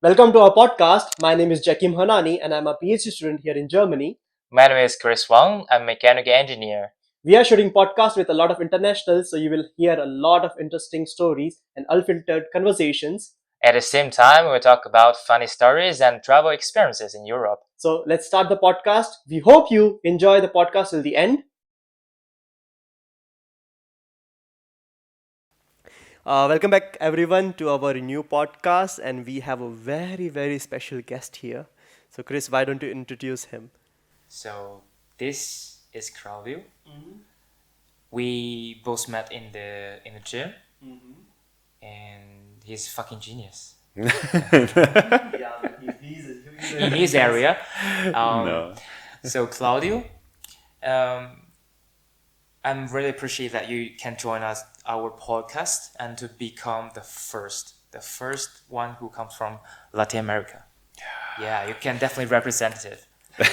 Welcome to our podcast. My name is Jakim Hanani and I'm a PhD student here in Germany. My name is Chris Wang. I'm a mechanical engineer. We are shooting podcasts with a lot of internationals, so you will hear a lot of interesting stories and unfiltered conversations. At the same time, we'll talk about funny stories and travel experiences in Europe. So let's start the podcast. We hope you enjoy the podcast till the end. Welcome back, everyone, to our new podcast, and we have a very special guest here. So, Chris, why don't you introduce him? So this is Claudio. We both met in the gym, and he's fucking genius Yeah, in his area. No. So Claudio, I'm really appreciate that you can join us our podcast and to become the first one who comes from Latin America. Yeah, you can definitely represent it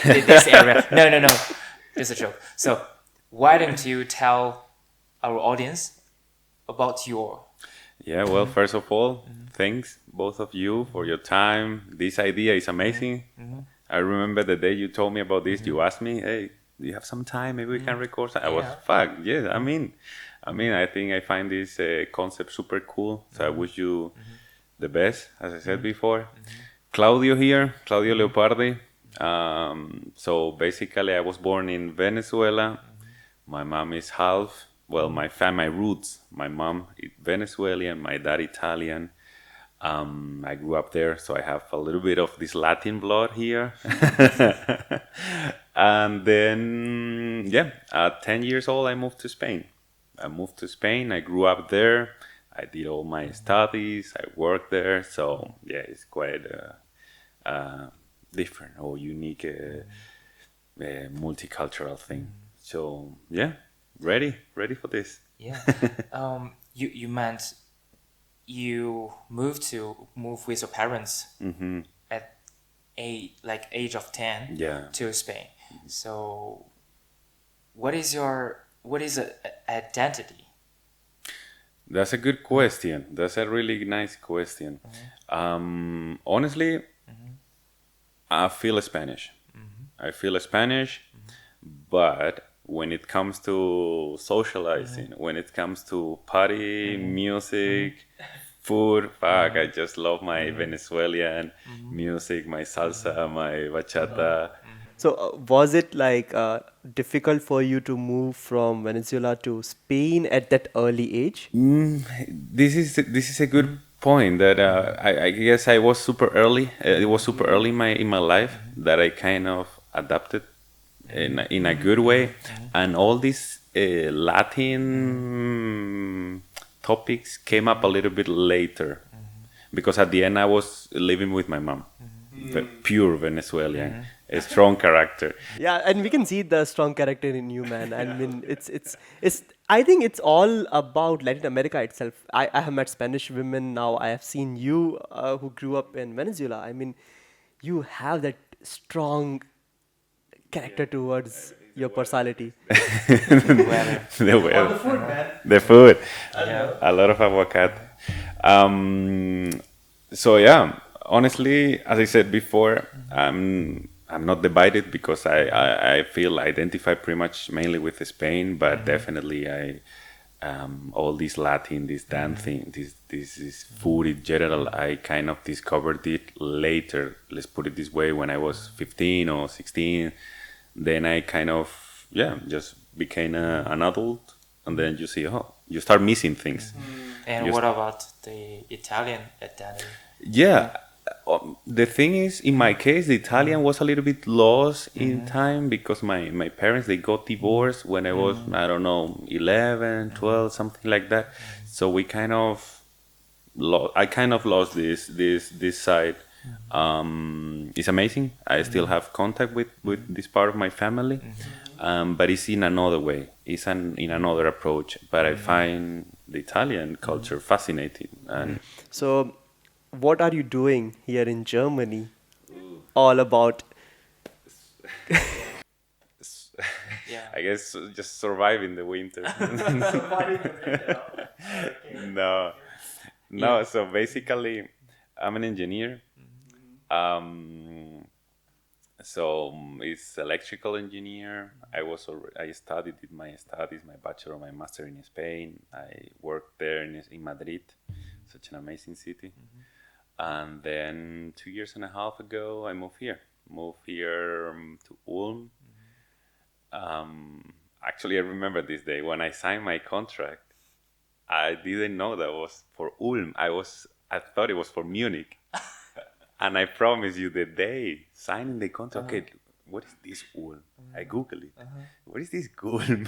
in this area. No, just a joke. So why don't you tell our audience about your Yeah, well, first of all, thanks both of you for your time. This idea is amazing. I remember the day you told me about this. You asked me, "Hey, do you have some time? Maybe we can record." I was, Yeah. "Fuck, yeah." I think I find this concept super cool. So I wish you the best, as I said before. Claudio here, Claudio Leopardi. So basically, I was born in Venezuela. My mom is half. Well, my roots. My mom is Venezuelan, my dad Italian. I grew up there, so I have a little bit of this Latin blood here. And then, at 10 years old, I moved to Spain. I grew up there. I did all my studies. I worked there. So, yeah, it's quite different or unique multicultural thing. So, yeah, ready for this. yeah. You meant you moved with your parents at age of 10 Yeah. to Spain. So what is a identity? That's a good question. That's a really nice question. Honestly, I feel Spanish. But when it comes to socializing, when it comes to party, music, food, fuck, I just love my Venezuelan music, my salsa, my bachata. So, was it difficult for you to move from Venezuela to Spain at that early age? This is a good point that I guess I was super early. It was super early in my life that I kind of adapted in a good way, and all these Latin topics came up a little bit later, because at the end I was living with my mom, pure Venezuelan, a strong character. Yeah, and we can see the strong character in you, man. I mean, it's. I think it's all about Latin America itself. I have met Spanish women now. I have seen you who grew up in Venezuela. I mean, you have that strong character towards your personality. The weather. Food, man. The food. Yeah. A lot of avocado. So yeah, honestly, as I said before, I'm not divided because I feel identified pretty much mainly with Spain, but definitely all this Latin, this dancing, this food in general, I kind of discovered it later. Let's put it this way: when I was 15 or 16, then I kind of just became an adult, and then you start missing things. And Just- what about the Italian identity? Yeah. The thing is, in my case, the Italian was a little bit lost in time because my parents, they got divorced when I was, I don't know, 11, 12, something like that. So we kind of I kind of lost this side. It's amazing. I still have contact with this part of my family, but it's in another way. It's in another approach. But I find the Italian culture fascinating. And So, what are you doing here in Germany? All about. Yeah. I guess just surviving the winter. No. So basically, I'm an engineer. It's electrical engineer. I studied, did my studies, my bachelor, my master in Spain. I worked there in Madrid, such an amazing city. And then 2 years and a half ago, I moved here. To Ulm. Actually, I remember this day when I signed my contract. I didn't know that was for Ulm. I thought it was for Munich. And I promise you, the day signing the contract, okay, what is this Ulm? I Google it. What is this Ulm?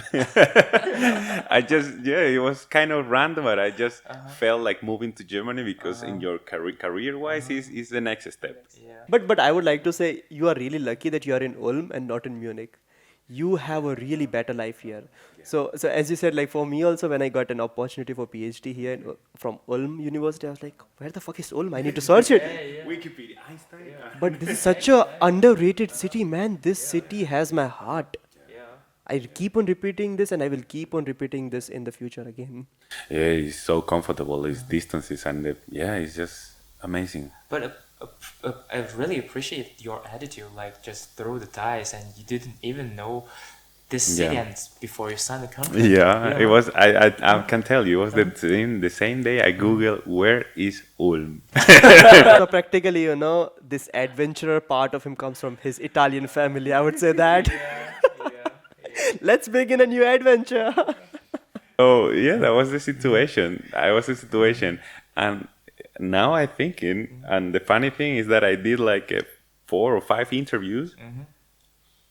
It was kind of random, but I just felt like moving to Germany because in your career-wise is the next step. Yeah. But I would like to say you are really lucky that you are in Ulm and not in Munich. You have a really better life here. So as you said, like for me also, when I got an opportunity for PhD here from Ulm University, I was like, where the fuck is Ulm? I need to search it. Wikipedia, Einstein. But this is such a underrated city, man. This city has my heart. Yeah. I keep on repeating this, and I will keep on repeating this in the future again. Yeah, it's so comfortable. It's distances it's just amazing. But I really appreciate your attitude, like just throw the dice, and you didn't even know this city Yeah. and before you signed the contract. Yeah, it was. I can tell you, it was the same day I googled where is Ulm. So practically, this adventurer part of him comes from his Italian family. I would say that. Let's begin a new adventure. Oh yeah, that was the situation. And now I'm thinking, and the funny thing is that I did like 4 or 5 interviews,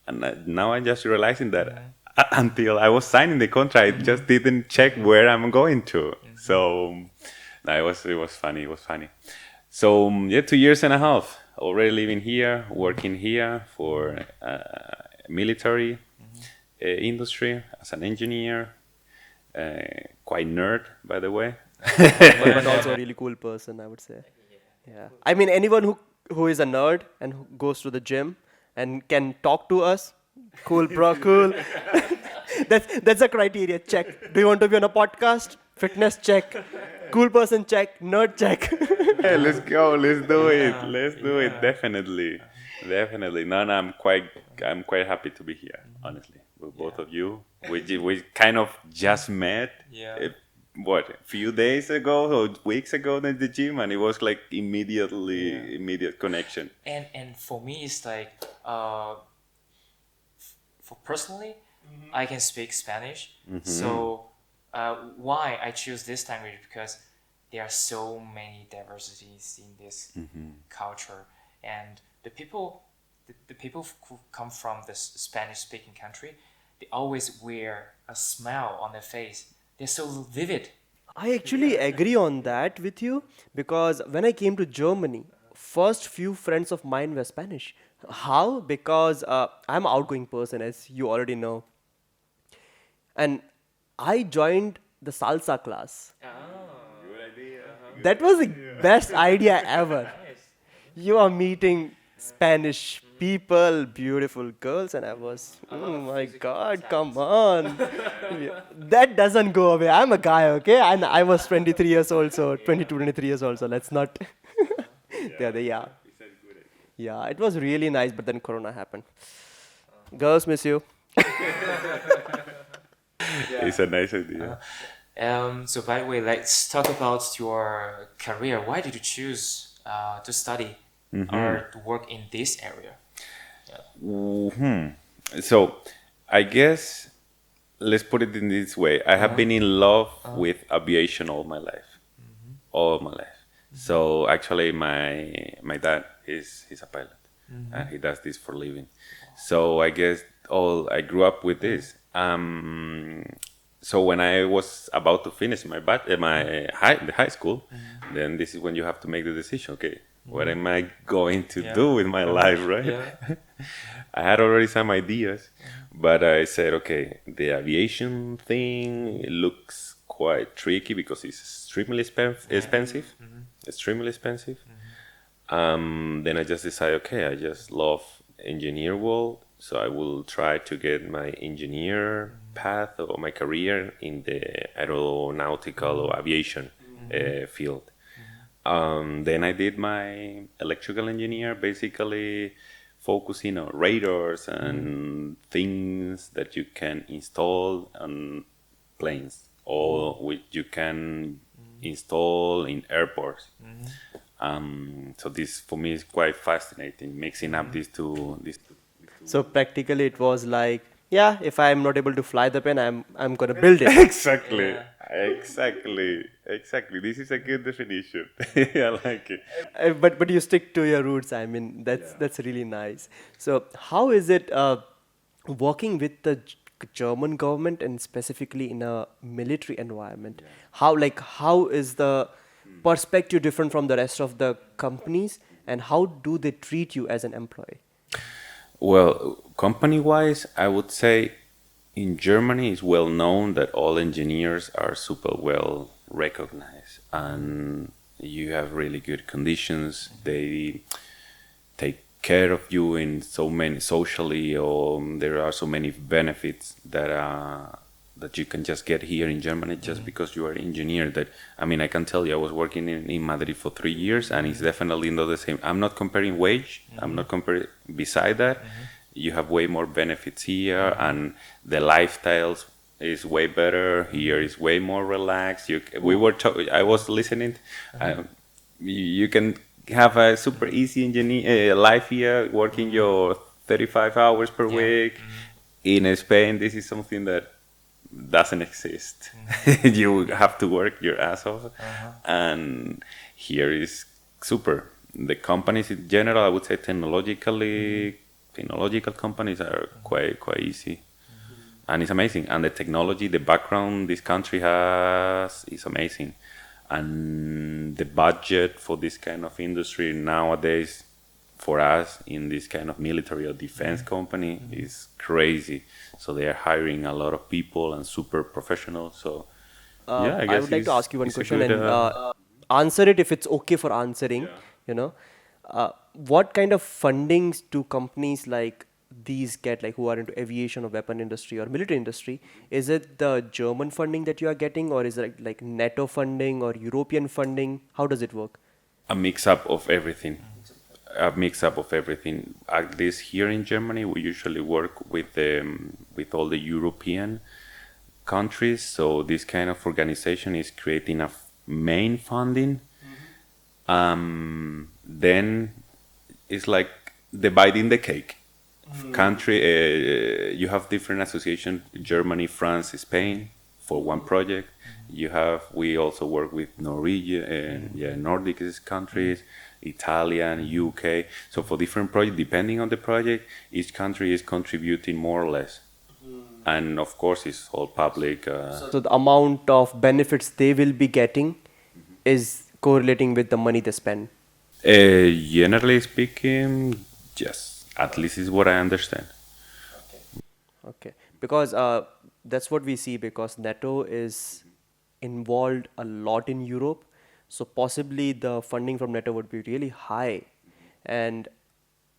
and now I'm just realizing that until I was signing the contract, I just didn't check where I'm going to. So no, it was funny. It was funny. So 2 years and a half already living here, working here for military industry as an engineer. Quite nerd, by the way. But also a really cool person, I would say. Yeah. I mean, anyone who is a nerd and who goes to the gym and can talk to us, cool, bro, cool. That's a criteria. Check. Do you want to be on a podcast? Fitness check. Cool person check. Nerd check. Hey, let's go. Let's do it. Let's do it. Definitely. No, I'm quite happy to be here. Honestly, with both of you. We kind of just met. Yeah. A few days ago or weeks ago in the gym, and it was like immediate connection. And for me, it's like for personally, I can speak Spanish. So why I choose this language, because there are so many diversities in this culture, and the people who come from the Spanish-speaking country, they always wear a smile on their face. They're so vivid. I actually agree on that with you because when I came to Germany, first few friends of mine were Spanish. How? Because I'm an outgoing person, as you already know. And I joined the salsa class. That was the best idea ever. You are meeting Spanish people, beautiful girls, and I was, oh my God, come on. Yeah. That doesn't go away. I'm a guy, okay? And I was 23 years old, so 22, 23 years old, so let's not. Yeah. Yeah, it was really nice, but then Corona happened. Girls miss you. It's a nice idea. So by the way, let's talk about your career. Why did you choose to study or to work in this area? So, I guess let's put it in this way. I have been in love with aviation all my life. So actually, my dad he's a pilot, and he does this for a living. So I guess I grew up with this. So when I was about to finish my high school, then this is when you have to make the decision. Okay, what am I going to do with my life, right? Yeah. I had already some ideas, but I said, okay, the aviation thing, it looks quite tricky because it's extremely expensive. Extremely expensive. Then I just decided, okay, I just love engineer world, so I will try to get my engineer path or my career in the aeronautical or aviation field. Then I did my electrical engineer, basically focusing on radars and things that you can install on planes or which you can install in airports. So this for me is quite fascinating, mixing up these two So worlds. practically, it was like, yeah, if I'm not able to fly the plane, I'm gonna build it. Exactly, Yeah. exactly. This is a good definition. I like it. But you stick to your roots. I mean, that's really nice. So how is it working with the German government and specifically in a military environment? How is the perspective different from the rest of the companies, and how do they treat you as an employee? Well, company-wise, I would say in Germany it's well known that all engineers are super well recognized and you have really good conditions. They take care of you in so many socially, or there are so many benefits that you can just get here in Germany just because you are an engineer. That I mean, I can tell you, I was working in Madrid for 3 years, and it's definitely not the same. I'm not comparing wage. I'm not comparing. Beside that, you have way more benefits here, and the lifestyles is way better here. Is way more relaxed. I was listening. You can have a super easy engineer life here, working your 35 hours per Yeah. week. In Spain, this is something that doesn't exist. You have to work your ass off, and here is super. The companies in general, I would say, technological companies are quite easy, and it's amazing. And the technology, the background this country has is amazing, and the budget for this kind of industry nowadays, for us in this kind of military or defense company, is crazy. So they are hiring a lot of people and super professional. So yeah, I I guess would like to ask you one it's a question good. and answer it if it's okay for answering. Yeah. You know, what kind of fundings do companies like these get, like who are into aviation or weapon industry or military industry? Is it the German funding that you are getting, or is it like NATO funding or European funding? How does it work? A mix up of everything. A mix up of everything. At least here in Germany, we usually work with all the European countries. So this kind of organization is creating a main funding. Then it's like dividing the cake. Country, you have different associations: Germany, France, Spain, for one project. We also work with Norwegian and Nordic countries, Italian, UK. So for different projects, depending on the project, each country is contributing more or less. And of course, it's all public. So the amount of benefits they will be getting is correlating with the money they spend. Generally speaking, yes. At least is what I understand. Okay, because that's what we see because NATO is involved a lot in Europe, so possibly the funding from NATO would be really high. And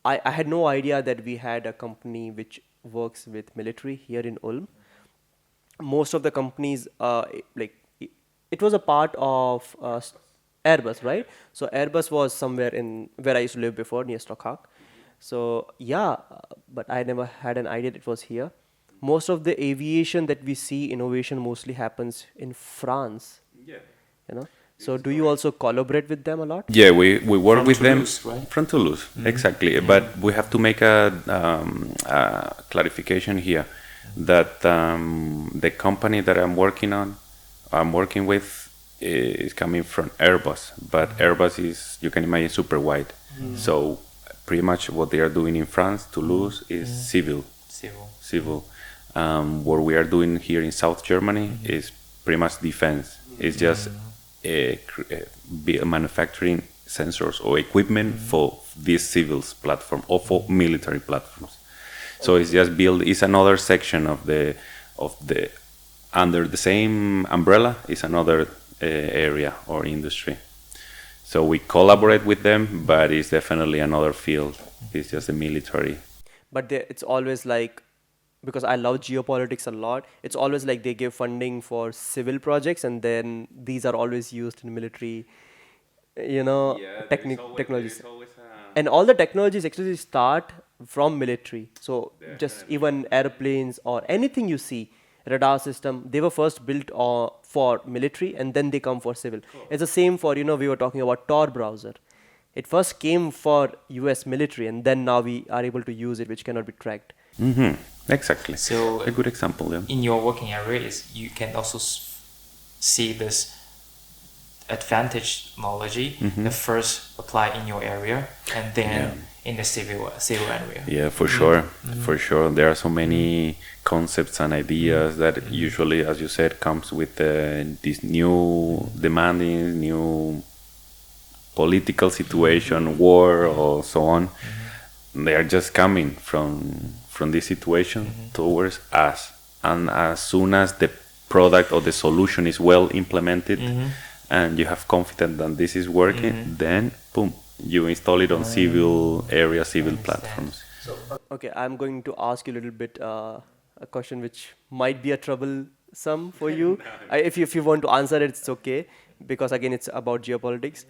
I had no idea that we had a company which works with military here in Ulm. Most of the companies, it was a part of Airbus, right? So Airbus was somewhere in where I used to live before, near Stockholm. So yeah, but I never had an idea it was here. Most of the aviation that we see innovation mostly happens in France, Yeah. you know. So do you also collaborate with them a lot? Yeah, we work From with Toulouse, them right? from Toulouse, exactly. But we have to make a clarification here that the company that I'm working with, is coming from Airbus, but Airbus is, you can imagine, super wide. So pretty much what they are doing in France, Toulouse, is civil. Civil. Civil. What we are doing here in South Germany is pretty much defense. It's just manufacturing sensors or equipment for these civils platform or for military platforms. So it's just it's another section of the under the same umbrella is another area or industry. So we collaborate with them, but it's definitely another field. It's just the military. But it's always like, because I love geopolitics a lot, it's always like they give funding for civil projects and then these are always used in military. technologies. And all the technologies actually start from military. So just even airplanes or anything you see, radar system, they were first built for military and then they come for civil. It's the same for, we were talking about Tor browser. It first came for US military and then now we are able to use it, which cannot be tracked. Exactly. So A good example, yeah. in your working areas, you can also see this advantage technology that first apply in your area and then in the civil area. Yeah, for sure. For sure. There are so many concepts and ideas that usually, as you said, comes with this new demanding, new political situation, war, or so on. They are just coming from this situation towards us. And as soon as the product or the solution is well implemented and you have confidence that this is working, then boom, you install it on civil area, civil platforms. Okay, I'm going to ask you a little bit a question which might be a troublesome for you. If you want to answer it, it's okay because again, it's about geopolitics.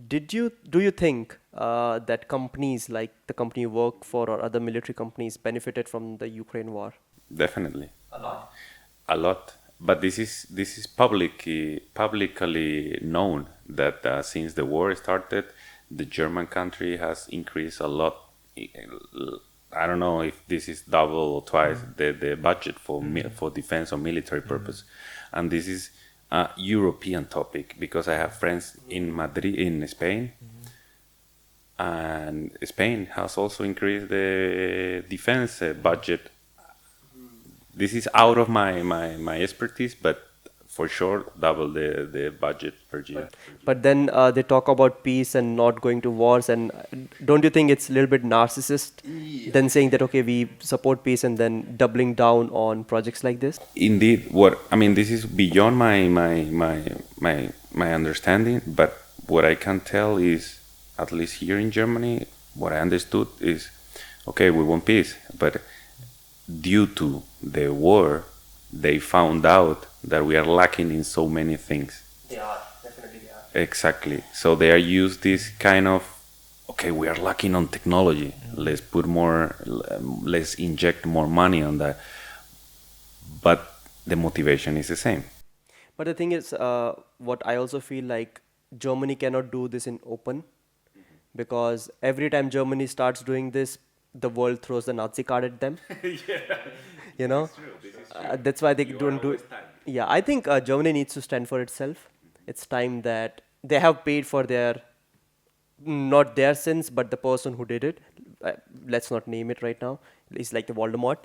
Do you think that companies like the company you work for or other military companies benefited from the Ukraine war? Definitely. A lot. A lot. But this is publicly known that since the war started, the German country has increased a lot. I don't know if this is double or twice the budget for defense or military purpose, and this is a European topic because I have friends in Madrid, in Spain, and Spain has also increased the defense budget. This is out of my expertise, but for sure double the budget per year. But then they talk about peace and not going to wars. And don't you think it's a little bit narcissist than saying that, okay, we support peace and then doubling down on projects like this? Indeed, this is beyond my understanding. But what I can tell is, at least here in Germany, what I understood is, okay, we want peace, but due to the war, they found out that we are lacking in so many things. They are, definitely they are. Exactly. So they are used this kind of, okay, we are lacking on technology. Let's put more, let's inject more money on that. But the motivation is the same. But the thing is, what I also feel like Germany cannot do this in open because every time Germany starts doing this, the world throws the Nazi card at them. You know, that's why they don't do it. Yeah, I think Germany needs to stand for itself. It's time that they have paid for their, not their sins, but the person who did it. Let's not name it right now. It's like the Voldemort.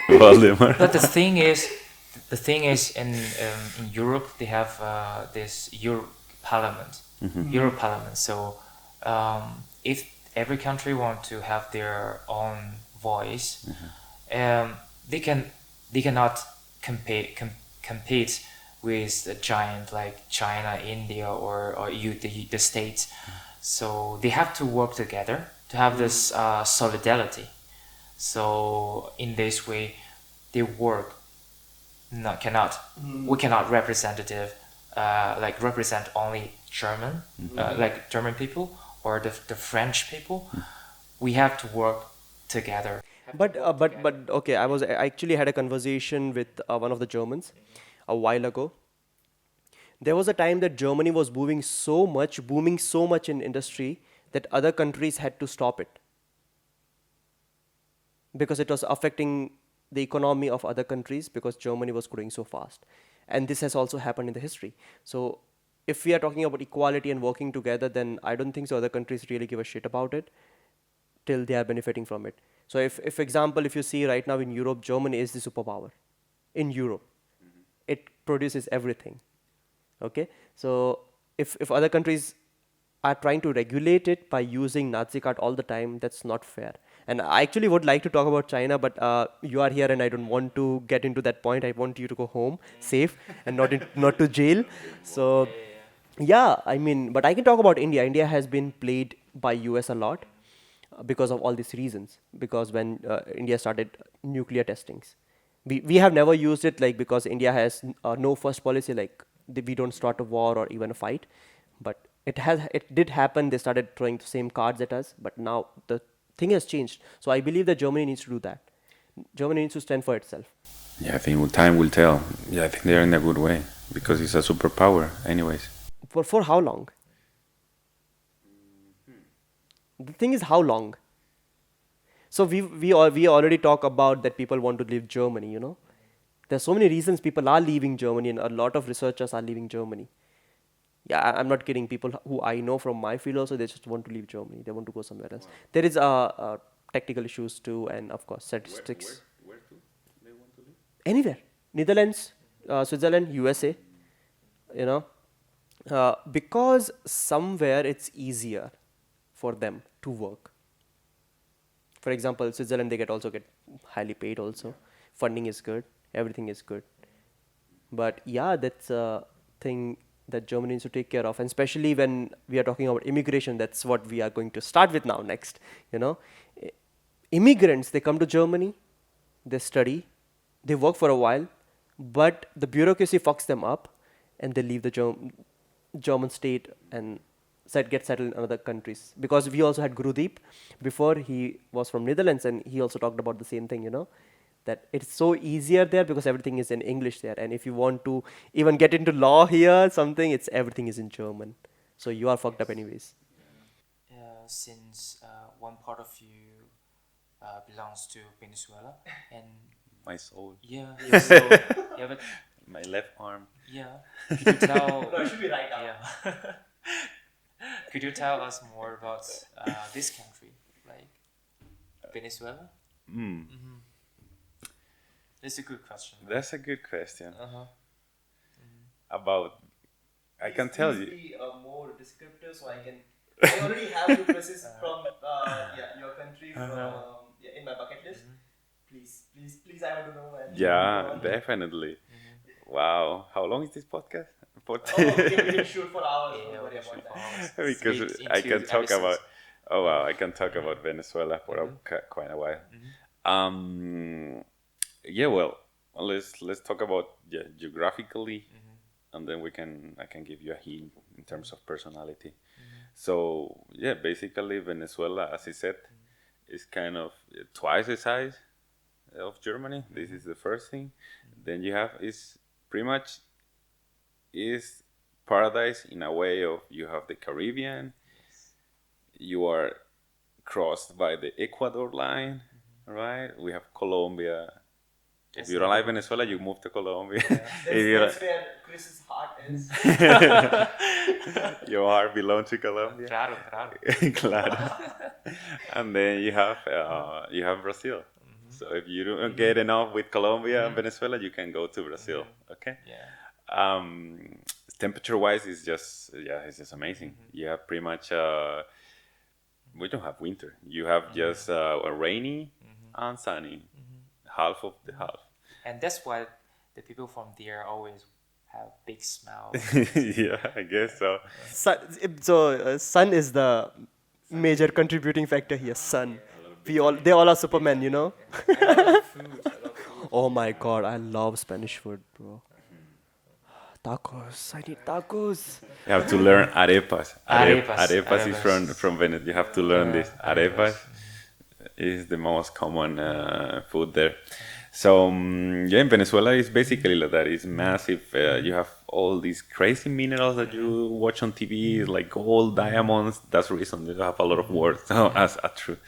Valdemar. But the thing is, in Europe they have this Parliament. So if every country want to have their own voice, they cannot compete with a giant like China, India, or the States. So they have to work together to have this solidarity. So in this way, they work. We cannot represent only German, like German people or the French people. We have to work together. But okay, I actually had a conversation with one of the Germans a while ago. There was a time that Germany was booming so much in industry that other countries had to stop it because it was affecting the economy of other countries because Germany was growing so fast. And this has also happened in the history. So if we are talking about equality and working together, then I don't think so other countries really give a shit about it till they are benefiting from it. So if example, if you see right now in Europe, Germany is the superpower. In Europe, it produces everything. Okay, so if other countries are trying to regulate it by using Nazi card all the time, that's not fair. And I actually would like to talk about China, but you are here and I don't want to get into that point. I want you to go home safe and not to jail. So yeah, I mean, but I can talk about India. India has been played by US a lot because of all these reasons. Because when India started nuclear testings, we have never used it like because India has no first policy like we don't start a war or even a fight. But It did happen. They started throwing the same cards at us, but now the thing has changed. So I believe that Germany needs to do that. Germany needs to stand for itself. Yeah, I think time will tell. Yeah, I think they're in a good way because it's a superpower, anyways. For how long? The thing is, how long? So we already talk about that people want to leave Germany. There's so many reasons people are leaving Germany, and a lot of researchers are leaving Germany. Yeah, I'm not kidding. People who I know from my field also, they just want to leave Germany. They want to go somewhere else. There is technical issues too, and of course statistics. Where to? They want to live? Anywhere, Netherlands, Switzerland, USA. You know, because somewhere it's easier for them to work. For example, Switzerland, they get highly paid also. Funding is good, everything is good. But yeah, that's a thing that Germany needs to take care of, and especially when we are talking about immigration. That's what we are going to start with now next. You know, I- Immigrants, they come to Germany, they study, they work for a while, but the bureaucracy fucks them up, and they leave the German state and get settled in other countries. Because we also had Gurudeep before. He was from Netherlands, and he also talked about the same thing. That it's so easier there because everything is in English there, and if you want to even get into law here, something, it's everything is in German. So you are fucked up anyways. Since one part of you belongs to Venezuela, and My soul. yeah, so yeah, but My left arm. yeah, could you tell? No, it should be right now. Yeah, could you tell us more about this country, like Venezuela? Mm. That's a good question. That's a good question. Uh-huh. About, I can tell you. Be more descriptive, so I can. I already have the places from your country in my bucket list. Please, I want to know. Yeah, definitely. Wow. How long is this podcast? We can shoot for hours. Yeah, Don't worry we can about shoot that. for hours. Because Split I into can talk episodes. about. Oh wow, I can talk about Venezuela for quite a while. Yeah, well, let's talk about geographically, and then I can give you a hint in terms of personality. So yeah, basically Venezuela, as I said, is kind of twice the size of Germany. This is the first thing. Then you have is pretty much is paradise in a way of you have the Caribbean. You are crossed by the Ecuador line, right? We have Colombia. If you don't like Venezuela, you move to Colombia. If you That's where Chris's heart is. your heart belongs to Colombia. Claro, claro. Claro. And then you have Brazil. So if you don't get enough with Colombia and Venezuela, you can go to Brazil. Okay. Yeah. Temperature wise, it's just amazing. You have pretty much we don't have winter. You have just a rainy and sunny, half of the half. And that's why the people from there always have big smiles. Yeah, I guess so. Sun is the major contributing factor here. Sun. They all are Superman, I love food. Oh my god, I love Spanish food, bro. Tacos. I need tacos. You have to learn arepas. Arepas. Arepas is Arepas. from Venice. You have to learn this. Arepas is the most common food there. So yeah, in Venezuela is basically like that. It's massive. You have all these crazy minerals that you watch on TV, like gold, diamonds. That's the reason they have a lot of words as true.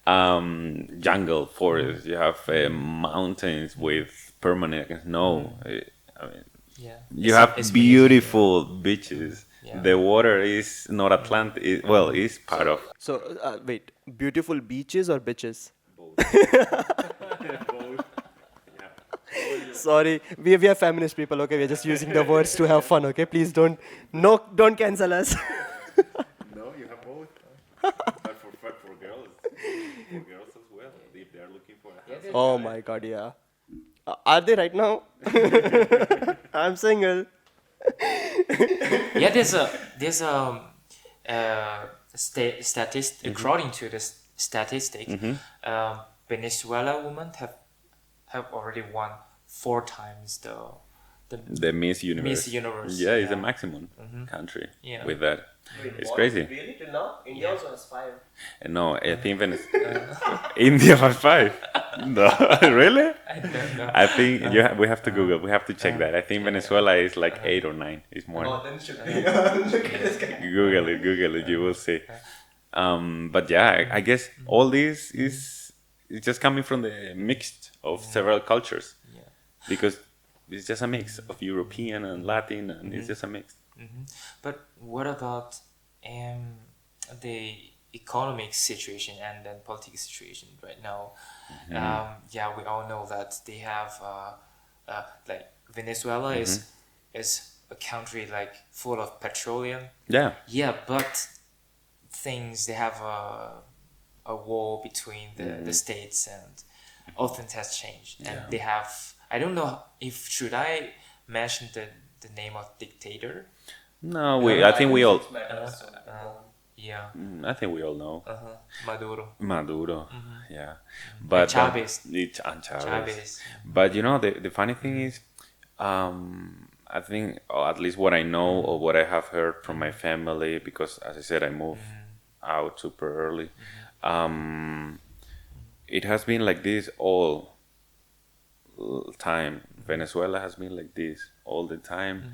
Jungle, forest. You have mountains with permanent snow. I mean, Yeah. you have It's beautiful beaches. Yeah. The water is not Atlantic. Well, it's part of. So, wait, beautiful beaches or bitches? Sorry, we are feminist people, okay? We're just using the words to have fun, okay? Please don't cancel us. No, you have both. But for girls as well, if they're looking for a house. Oh my god, yeah. Are they right now? I'm single. Yeah, there's a according to the statistic, Venezuela women have already won 4 times the The Miss Universe. Miss Universe. Yeah, it's Yeah. a maximum country Yeah. with that. It's crazy. Really? Till now? India also has 5. No, I think India has 5. No, really? I don't know. I think we have to Google. We have to check that. I think Venezuela is like 8 or 9. It's more. Then should be. Look at this guy. Google it. You will see. But yeah, I guess all this is just coming from the mix of several cultures, Yeah. because it's just a mix of European and Latin, and it's just a mix. But what about the economic situation and then political situation right now? Yeah, we all know that they have like Venezuela is a country like full of petroleum. Yeah. Yeah, but things they have a war between the states, and all things has changed, and they have, I don't know if should I mention the name of dictator. No, I think we all. Yeah. I think we all know Maduro. Maduro. Yeah, but Chavez. And Chavez. Chavez. But the funny thing is, I think, or at least what I know or what I have heard from my family, because as I said, I moved out super early. It has been like this all time. Venezuela has been like this all the time.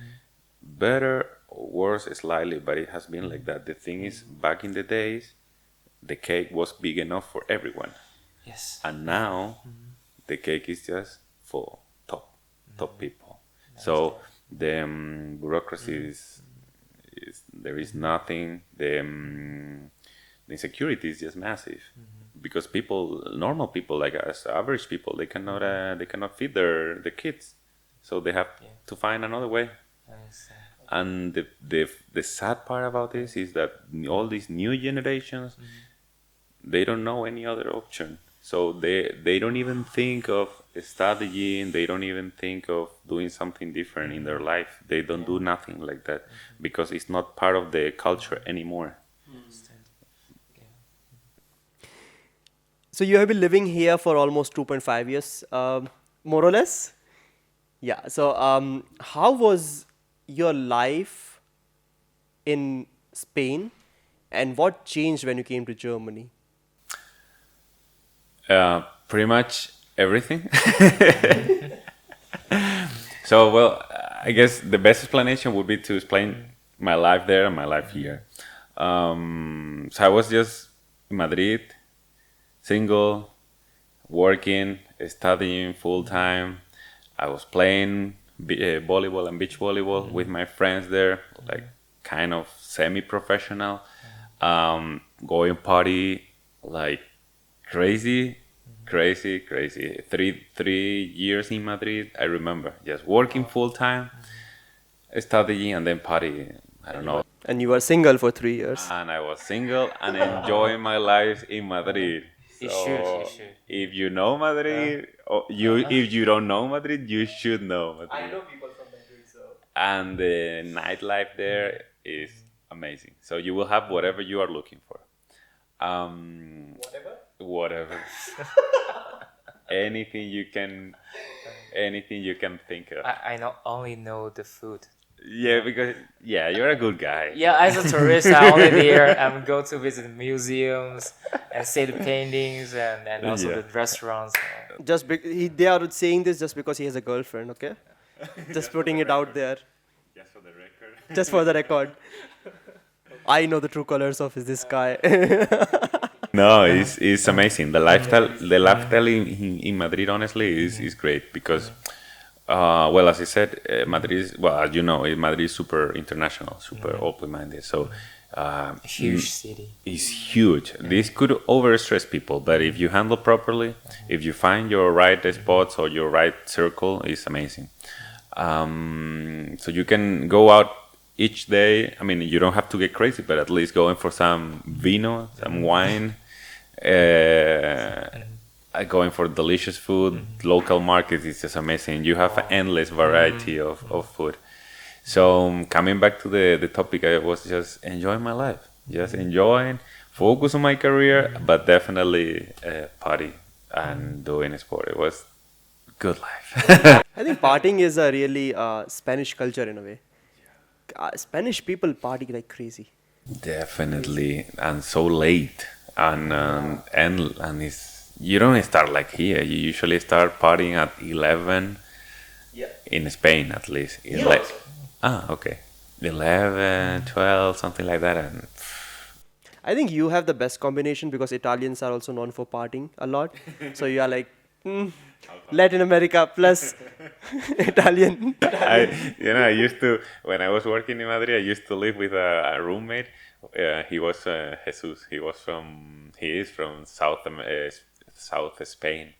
Better or worse slightly, but it has been like that. The thing is, back in the days, the cake was big enough for everyone. Yes. And now the cake is just for top people. So the bureaucracy is there is nothing. The insecurity is just massive, because normal people like us, average people, they cannot feed their kids, so they have to find another way. And the sad part about this is that all these new generations, they don't know any other option. So they don't even think of studying. They don't even think of doing something different in their life. They don't do nothing like that because it's not part of the culture anymore. So you have been living here for almost 2.5 years, more or less? Yeah. So how was your life in Spain, and what changed when you came to Germany? Pretty much everything. So, well, I guess the best explanation would be to explain my life there and my life here. So I was just in Madrid, single, working, studying full time. I was playing volleyball and beach volleyball with my friends there, like kind of semi-professional. Going party like crazy. 3 years in Madrid, I remember, just working full time, studying, and then party. I don't know. And you were single for 3 years. And I was single and enjoying my life in Madrid. You So should. if you know Madrid, if you don't know Madrid, you should know Madrid. people from Madrid, so. And the nightlife there is amazing. So you will have whatever you are looking for. Whatever. anything you can think of. I only know the food. Yeah, because you're a good guy. Yeah, as a tourist, I only there go to visit museums and see the paintings and also the restaurants. They are saying this just because he has a girlfriend, okay? Just putting it out there. Just for the record. Just for the record. I know the true colors of this guy. No, it's amazing. The lifestyle in Madrid, honestly, is great because, well, as I said, Madrid is, well, as you know, Madrid is super international, super open-minded. So, Huge city. It's huge. This could overstress people, but if you handle properly, if you find your right spots or your right circle, it's amazing. So you can go out each day. I mean, you don't have to get crazy, but at least going for some vino, some wine, going for delicious food. Local markets is just amazing. You have an endless variety of food. So coming back to the topic, I was just enjoying my life, just enjoying, focus on my career, but definitely party and doing sport. It was good life. I think partying is a really Spanish culture in a way. Spanish people party like crazy. Definitely, and so late, and it's you don't start like here. You usually start partying at 11 Yeah. in Spain, at least. Here also. Okay, 11, 12, something like that, and I think you have the best combination because Italians are also known for partying a lot. So you are like Latin America plus Italian. I used to when I was working in Madrid. I used to live with a roommate. He was Jesus. He is from South Spain,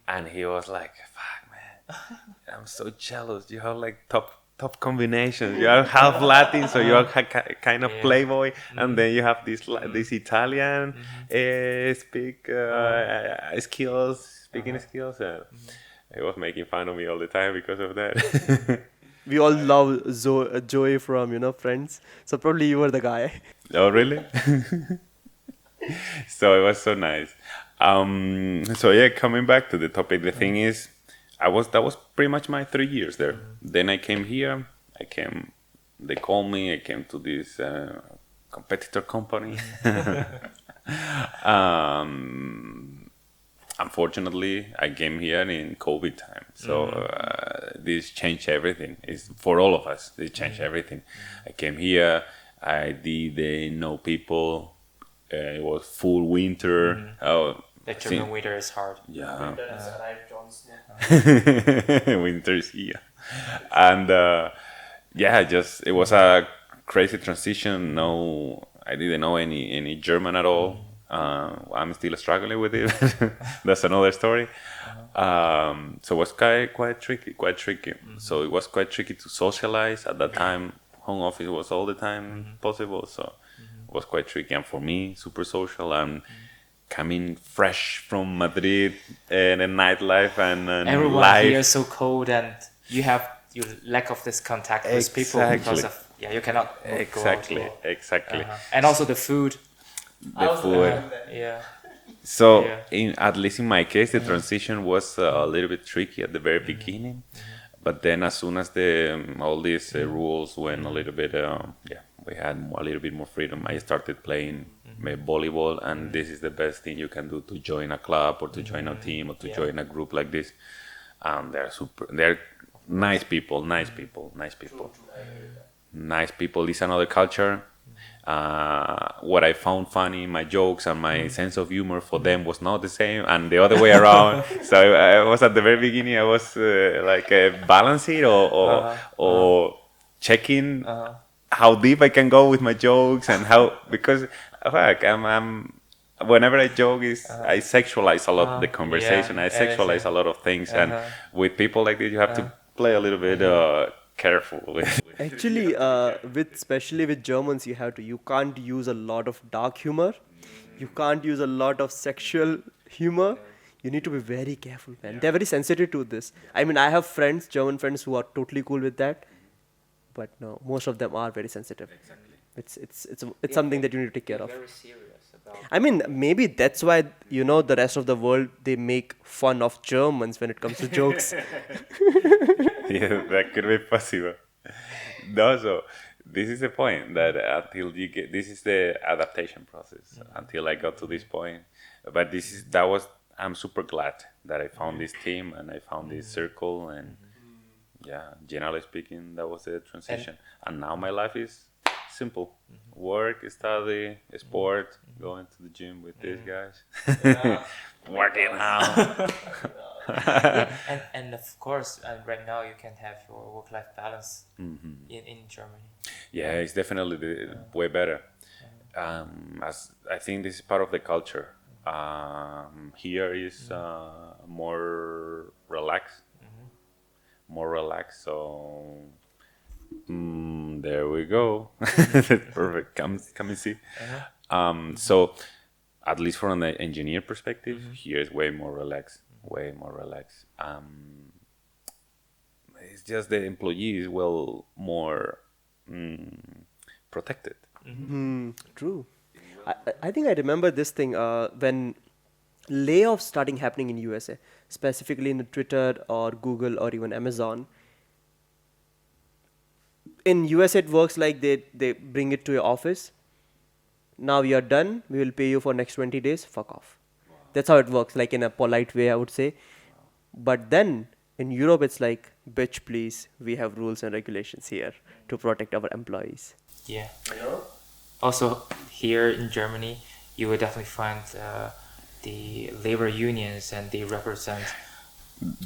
and he was like, "Fuck, man, I'm so jealous. You have like top combinations. You are half Latin, so you are kind of playboy, and then you have this Italian speaking skills." He was making fun of me all the time because of that. We all love Joey from, Friends. So probably you were the guy. Oh, really? So it was so nice. So yeah, coming back to the topic, the thing is, that was pretty much my 3 years there. Then I came here. They called me. I came to this competitor company. Unfortunately, I came here in COVID time, so this changed everything. It's for all of us. It changed everything. I came here. I didn't know people. It was full winter. Oh, The German winter is hard. yeah. Arrived, Winter is here, and yeah, just it was a crazy transition. No, I didn't know any German at all. I'm still struggling with it. That's another story. So it was quite tricky. So it was quite tricky to socialize at that time. Home office was all the time possible, so it was quite tricky. And for me, super social. And coming fresh from Madrid and nightlife and Everyone life. here is so cold, and you have your lack of this contact with people because of you cannot go out. Exactly. And also the food. The food. Yeah. So, Yeah. at least in my case, the transition was a little bit tricky at the very beginning. But then, as soon as all these rules went a little bit, we had a little bit more freedom. I started playing volleyball, and this is the best thing you can do to join a club or to join a team or to join a group like this. They're nice people. Nice people. It's another culture. What I found funny, my jokes and my sense of humor for them was not the same, and the other way around. So I was at the very beginning, I was balancing or checking how deep I can go with my jokes and because I'm whenever I joke I sexualize a lot the conversation. I sexualize a lot of things, and with people like this, you have to play a little bit careful with. Actually, especially with Germans, you can't use a lot of dark humor. You can't use a lot of sexual humor. You need to be very careful, man. They're very sensitive to this. I mean, I have German friends who are totally cool with that, but no, most of them are very sensitive. It's something that you need to take care of. Very serious about. I mean, maybe that's why the rest of the world, they make fun of Germans when it comes to jokes. Yeah, that could be possible. No, so this is the point that until you get, this is the adaptation process until I got to this point. But I'm super glad that I found this team and I found this circle, and yeah, generally speaking, that was the transition. And now my life is simple: work, study, sport, going to the gym with these guys, working out. And of course, right now you can have your work-life balance in Germany. Yeah, it's definitely way better. As I think this is part of the culture. Here is more relaxed, So there we go. Perfect. Come and see. So at least from the engineer perspective, here is way more relaxed. It's just the employee is more protected. True. I think I remember this thing when layoffs starting happening in USA, specifically in Twitter or Google or even Amazon. In USA, it works like they bring it to your office. now you're done. We will pay you for next 20 days. Fuck off. That's how it works, like in a polite way, I would say. But then in Europe, it's like, bitch, please, we have rules and regulations here to protect our employees. Yeah. Also, here in Germany, you would definitely find the labor unions, and they represent.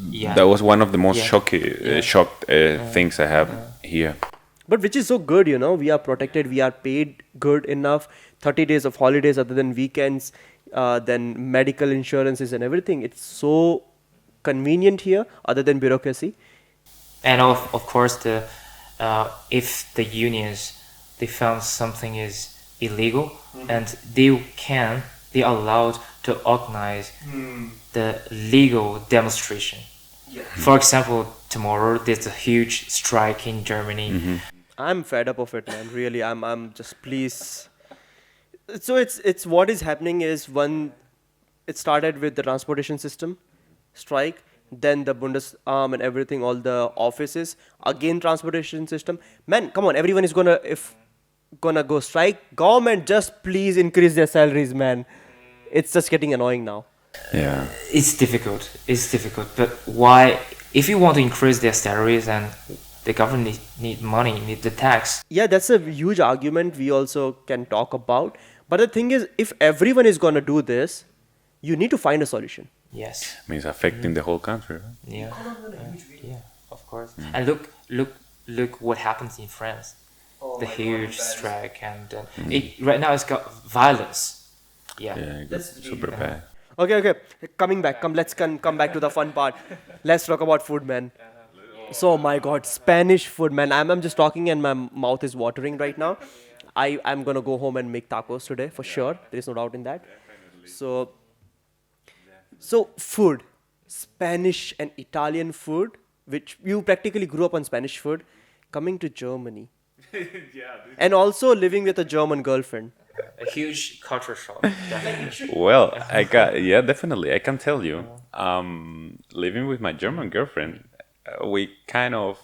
Yeah. That was one of the most Yeah. shocked things I have here. But which is so good, we are protected, we are paid good enough, 30 days of holidays other than weekends, then medical insurances and everything. It's so convenient here other than bureaucracy. And of course, if the unions, they found something is illegal, and they allowed to organize the legal demonstration. For example, tomorrow there's a huge strike in Germany. I'm fed up of it, man. Really, I'm just, please. So it's what is happening is, it started with the transportation system strike, then the Bundesarm and everything, all the offices, again transportation system. Man, come on, everyone is gonna go strike. Government, just please increase their salaries, man. It's just getting annoying now. Yeah. It's difficult. But why? If you want to increase their salaries, and the government need money, need the tax. Yeah, that's a huge argument we also can talk about. But the thing is, if everyone is gonna do this, you need to find a solution. Yes. I mean, it's affecting the whole country, right? Yeah. Yeah. Of course. And look what happens in France. The huge strike, and right now it's got violence. Yeah. Yeah, it got super bad. Okay. Let's come back to the fun part. Let's talk about food, man. So, my God, Spanish food, man. I'm just talking and my mouth is watering right now. I'm gonna go home and make tacos today for sure. There is no doubt in that. So food, Spanish and Italian food, which you practically grew up on Spanish food, coming to Germany. And also living with a German girlfriend. A huge culture shock. Definitely. Well, definitely. I can tell you, living with my German girlfriend, we kind of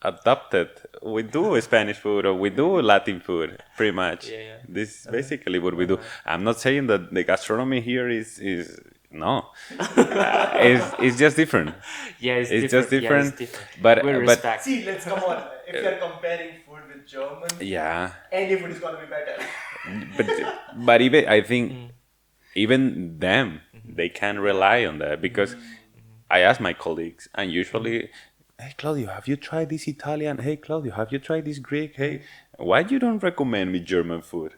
adopted. We do Spanish food, or we do Latin food, pretty much. Yeah. This is basically what we do. I'm not saying that the gastronomy here is no, it's just different. Yeah, it's just different. Yeah, it's different. But With respect. See, let's come on. If you're comparing food with German, yeah. any food is gonna be better. But even I think even them, they can rely on that, because I ask my colleagues, and usually, hey Claudio, have you tried this Italian? Hey Claudio, have you tried this Greek? Hey, why you don't recommend me German food?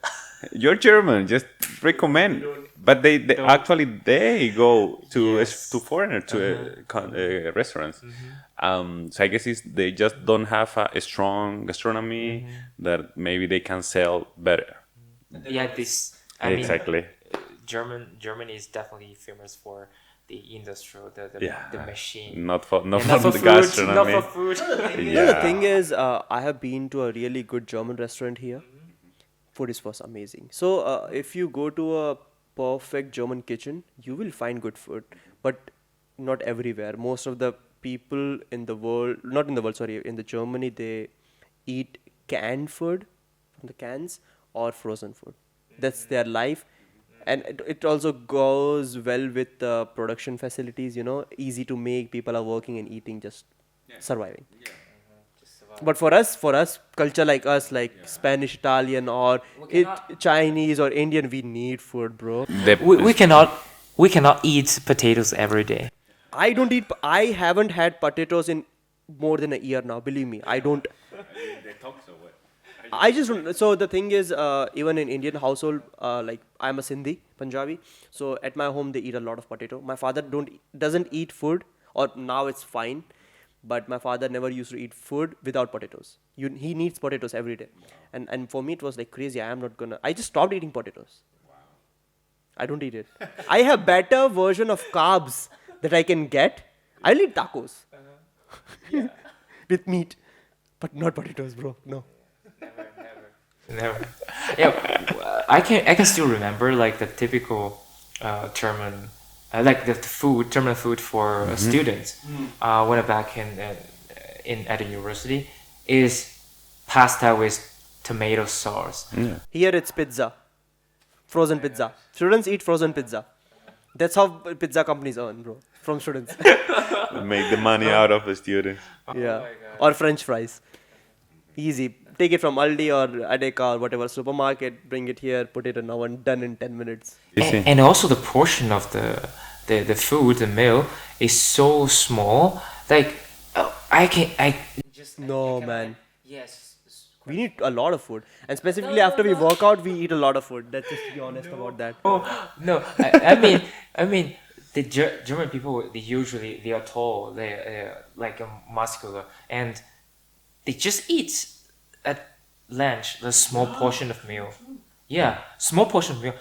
You're German, just recommend. But they actually go to foreigner to restaurants. So I guess they just don't have a strong gastronomy that maybe they can sell better. Yeah, I Exactly. mean, Germany is definitely famous for the industry, the machine. Not for Not the food. gastronomy. Not for food. The thing is, I have been to a really good German restaurant here. Food was amazing. So if you go to a perfect German kitchen, you will find good food, but not everywhere. Most of the people in the world, not in the world, sorry, in the Germany, they eat canned food from the cans or frozen food. That's their life. And it also goes well with the production facilities, easy to make. People are working and eating, just surviving. But for us, culture like us, like Spanish, Italian, or Chinese or Indian, we need food, bro. We cannot eat potatoes every day. I haven't had potatoes in more than a year now. Believe me, I don't. I just don't. So the thing is, even in Indian household, like I'm a Sindhi, Punjabi. So at my home, they eat a lot of potato. My father doesn't eat food, or now it's fine. But my father never used to eat food without potatoes. He needs potatoes every day. And for me, it was like crazy. I just stopped eating potatoes. I don't eat it. I have better version of carbs that I can get. I'll eat tacos. With meat. But not potatoes, bro. No. Never. Yeah, I can still remember like the typical German, like the German food for students. When I'm back at the university, is pasta with tomato sauce. Here it's pizza. Frozen pizza. Students eat frozen pizza. That's how pizza companies earn, bro. From students. Make the money out of the students. Yeah. Or French fries. Easy. Take it from Aldi or Adeka or whatever supermarket, bring it here, put it in oven, done in 10 minutes. You see? And also the portion of the food, the meal, is so small. Like I just No, man. Yes. We need a lot of food. And specifically after we work out, we eat a lot of food. Let's just be honest about that. No, I mean, the German people, they are tall, they're like muscular, and they just eat at lunch the small portion of meal. Yeah, small portion of meal.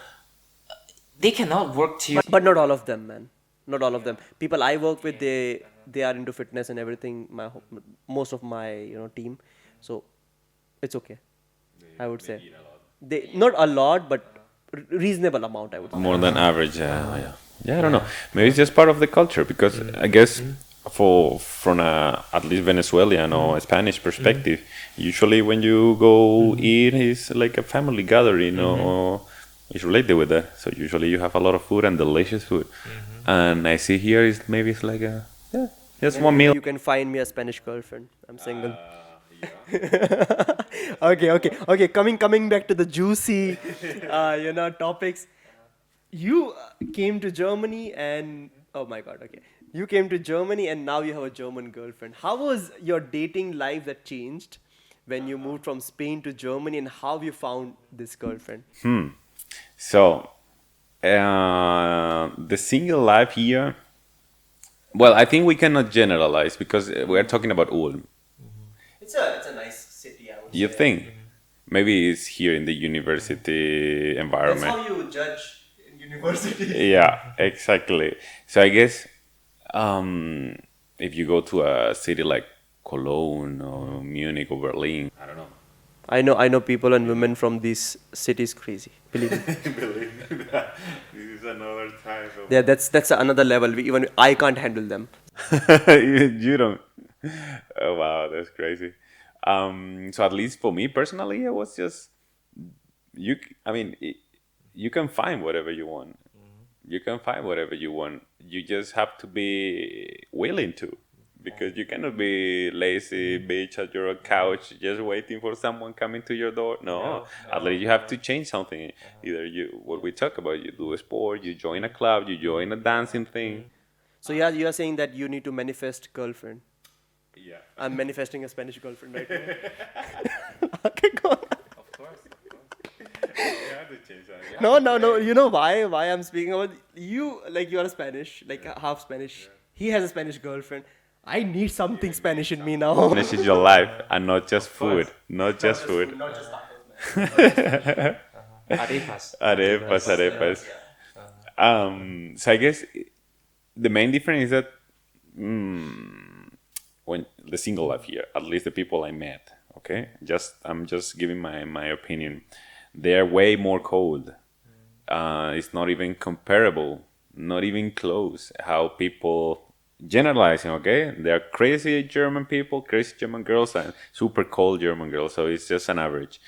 They cannot work to. But not all of them, man. Not all of them. People I work with, they are into fitness and everything. Most of my team, so it's okay. I would say they not a lot, but reasonable amount. I would say. More than average. Yeah, I don't know. Maybe it's just part of the culture because I guess from at least Venezuelan or Spanish perspective, usually when you go eat, it's like a family gathering, or it's related with that. So usually you have a lot of food and delicious food. And I see here is maybe it's like just one meal. You can find me a Spanish girlfriend. I'm single. Okay. Coming back to the juicy, topics. You came to Germany and oh my God, okay. You came to Germany and now you have a German girlfriend. How was your dating life that changed when you moved from Spain to Germany, and how you found this girlfriend? So the single life here. Well, I think we cannot generalize because we are talking about Ulm. It's a nice city, I would You think? Maybe it's here in the university environment. That's how you judge in university. Yeah, exactly. So I guess if you go to a city like Cologne or Munich or Berlin, I don't know. I know people and women from these cities crazy. Believe me. Believe me that this is another type of. Yeah, that's another level. Even I can't handle them. You don't. Oh, wow, that's crazy. So at least for me personally, it was just you. I mean, you can find whatever you want. You can find whatever you want. You just have to be willing to, because you cannot be lazy bitch at your couch just waiting for someone coming to your door. No, at least you have to change something. Either what we talk about, you do a sport, you join a club, you join a dancing thing. So yeah, you are saying that you need to manifest girlfriend. Yeah. I'm manifesting a Spanish girlfriend right now. Okay, go on. Of course. You have to change that. No. You know why I'm speaking about you? Like, you are Spanish, like half Spanish. He has a Spanish girlfriend. I need something Spanish in me now. Spanish is your life and not just food. Not just food. Not just tacos, Arepas. Arepas. So I guess the main difference is that when the single life here, at least the people I met, okay, I'm just giving my opinion. They're way more cold. It's not even comparable, not even close. How people generalizing, okay, they're crazy German people, crazy German girls, and super cold German girls. So it's just an average.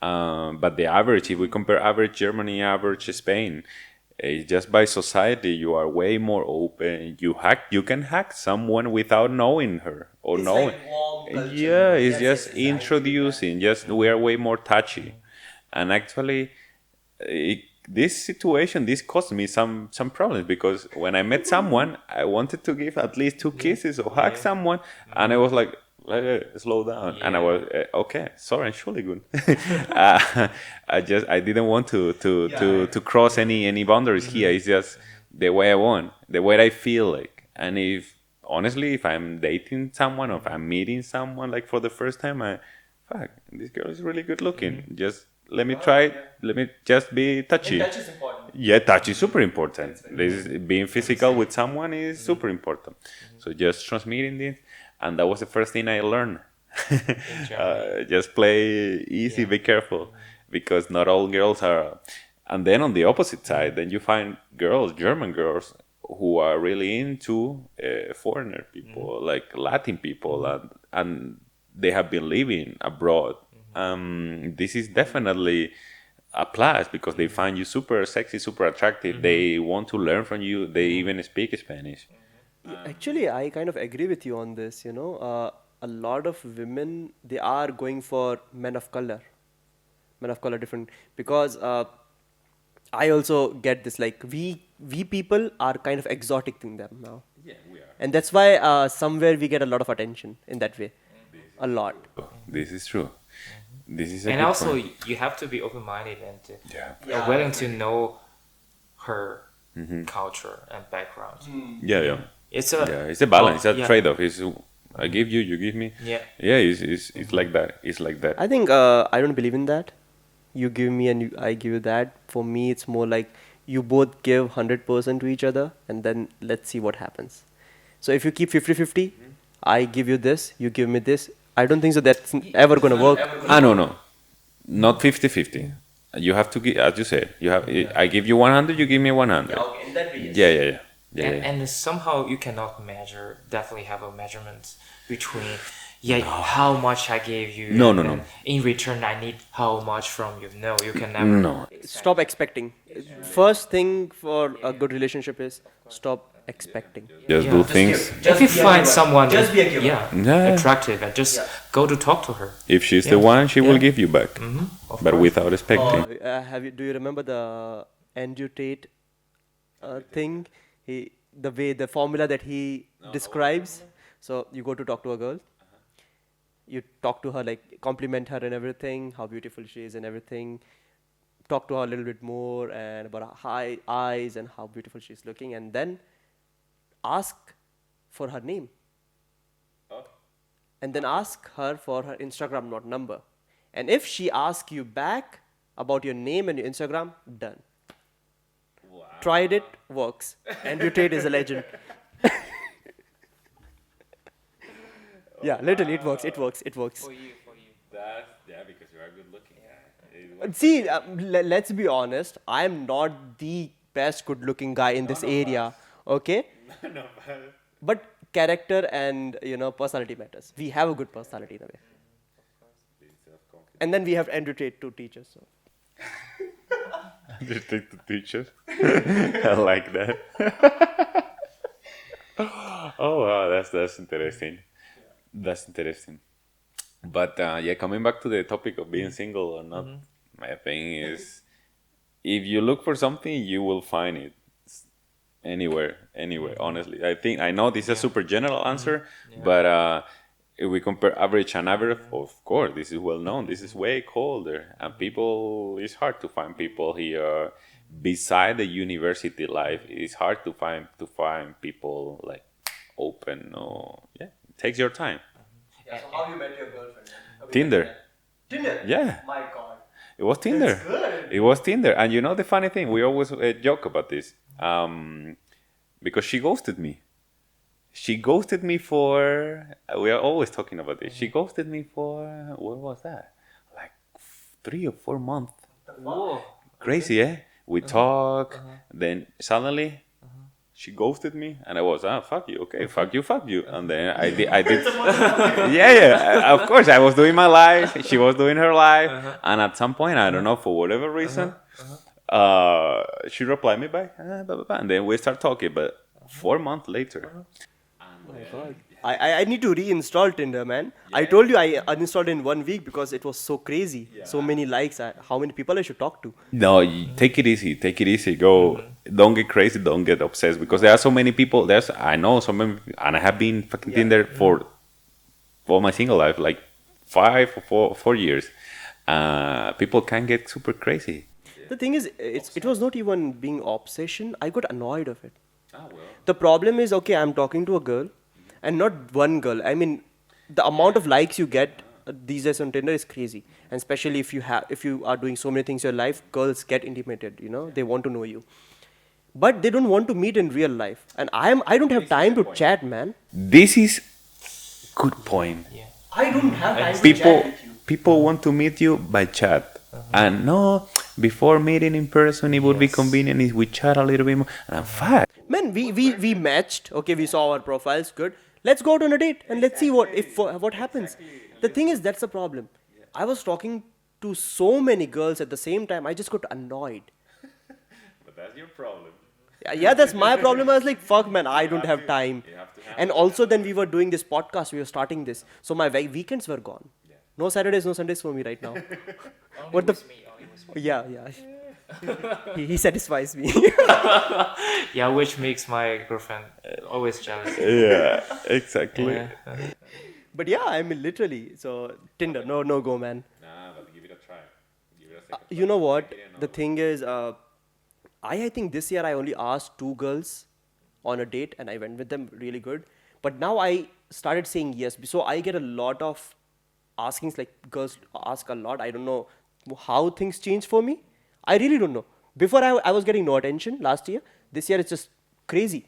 But the average, if we compare average Germany, average Spain, just by society, you are way more open. You can hack someone without knowing her or It's knowing. like warm culture. Yeah, it's Yes, just introducing. Just we are way more touchy, and actually, this situation caused me some problems, because when I met someone, I wanted to give at least 2 kisses or hug someone, and I was like, slow down, and I was okay. Sorry, Entschuldigung. I didn't want to cross any boundaries here. It's just the way I want, the way I feel like. And if I'm dating someone, or if I'm meeting someone like for the first time, this girl is really good looking. Just let me try. Let me just be touchy. Touch is important. Yeah, touch is super important. Being physical with someone is super important. So just transmitting this. And that was the first thing I learned. Just play easy, be careful, because not all girls are. And then on the opposite side, then you find German girls, who are really into foreigner people, like Latin people, and they have been living abroad. This is definitely a plus because they find you super sexy, super attractive. They want to learn from you. They even speak Spanish. Yeah, actually, I kind of agree with you on this. A lot of women, they are going for men of color different, because I also get this, like we people are kind of exotic in them now, Yeah, we are. and that's why somewhere we get a lot of attention in that way, a lot. This is true. This is a And good also, point. you have to be open-minded and Yeah. willing to know her culture and background. Yeah. It's a Yeah, it's a balance. It's a yeah. trade-off. It's I give you, you give me. Yeah. Yeah, it's like that. It's like that. I think I don't believe in that. You give me and I give you that. For me, it's more like you both give 100% to each other, and then let's see what happens. So if you keep 50-50, I give you this, you give me this. I don't think so that's ever going to work. No. Not 50-50. You have to give, as you said, you have. I give you 100, you give me 100. Okay, in that way, yes. Yeah. And somehow you cannot measure, definitely have a measurement between, how much I gave you. No, and no, then no. In return, I need how much from you. No, you can never. No. Stop expecting. First thing for a good relationship is stop expecting. Just do things. If you find someone Just be a giver. Yeah. attractive, and just go to talk to her. If she's the one, she will give you back, Of but course. without expecting. Do you remember the Andrew Tate thing? The formula that he describes. So you go to talk to a girl. You talk to her, like compliment her and everything, how beautiful she is and everything. Talk to her a little bit more and about her high eyes and how beautiful she's looking, and then ask for her name. And then ask her for her Instagram not number. And if she asks you back about your name and your Instagram, done. Tried it, works. Andrew Tate is a legend. Yeah, literally, it works. It works. Because you are good looking. See, let's be honest. I'm not the best good-looking guy in this area. Okay. But character and personality matters. We have a good personality in a way. And then we have Andrew Tate to teach us. So. Just take the teacher. I like that. Oh wow, that's interesting. That's interesting. But coming back to the topic of being single or not, my thing is, if you look for something, you will find it anywhere. Honestly, I know this is a super general answer, but if we compare average and average, of course, this is well known. This is way colder, and people. It's hard to find people here. Beside the university life, it's hard to find people like open. It takes your time. Yeah, so how you met your girlfriend? Tinder. Tinder? Yeah. My God. It was Tinder. good. It was Tinder, and you know the funny thing, we always joke about this, because she ghosted me. She ghosted me for. We are always talking about this. She ghosted me for what was that? Like 3 or 4 months. Whoa. Crazy, eh? We talk, then suddenly she ghosted me, and I was fuck you, okay, fuck you, and then I did. Of course, I was doing my life, she was doing her life, and at some point, I don't know, for whatever reason, she replied me back, blah, blah, blah, and then we start talking, but 4 months later. Oh my God. I need to reinstall Tinder, man. I told you I uninstalled in 1 week because it was so crazy. So many likes. How many people I should talk to? No, take it easy. Go, don't get crazy, don't get obsessed, because there are so many people. I know so many, and I have been fucking Tinder for my single life, like 5 or 4 years. People can get super crazy. The thing is, it was not even being obsession. I got annoyed of it. The problem is, okay, I'm talking to a girl, and not one girl. I mean, the amount of likes you get these days on Tinder is crazy, and especially if you are doing so many things in your life, girls get intimidated. They want to know you, but they don't want to meet in real life. And I don't have time to chat, man. This is good point. Yeah. I don't have time People want to meet you by chat, and no, before meeting in person, it would be convenient if we chat a little bit more. And I'm fat. Man, we matched. Okay, we saw our profiles. Good. Let's go out on a date and let's see what happens. The thing is, that's the problem. I was talking to so many girls at the same time, I just got annoyed. But that's your problem. Yeah, that's my problem. I was like, fuck, man, I don't have time. You have to And handle also, then we were doing this podcast, we were starting this. So my weekends were gone. Yeah. No Saturdays, no Sundays for me right now. Only What the with me, only with me. Yeah. He satisfies me. Yeah, which makes my girlfriend always jealous. Yeah, exactly. Yeah. But yeah, I mean, literally. So Tinder, no go, man. Nah, but give it a try. Give it a second. You know what? The thing is, I think this year I only asked 2 girls on a date and I went with them really good. But now I started saying yes. So I get a lot of askings, like girls ask a lot. I don't know how things change for me. I really don't know. Before I was getting no attention last year. This year it's just crazy.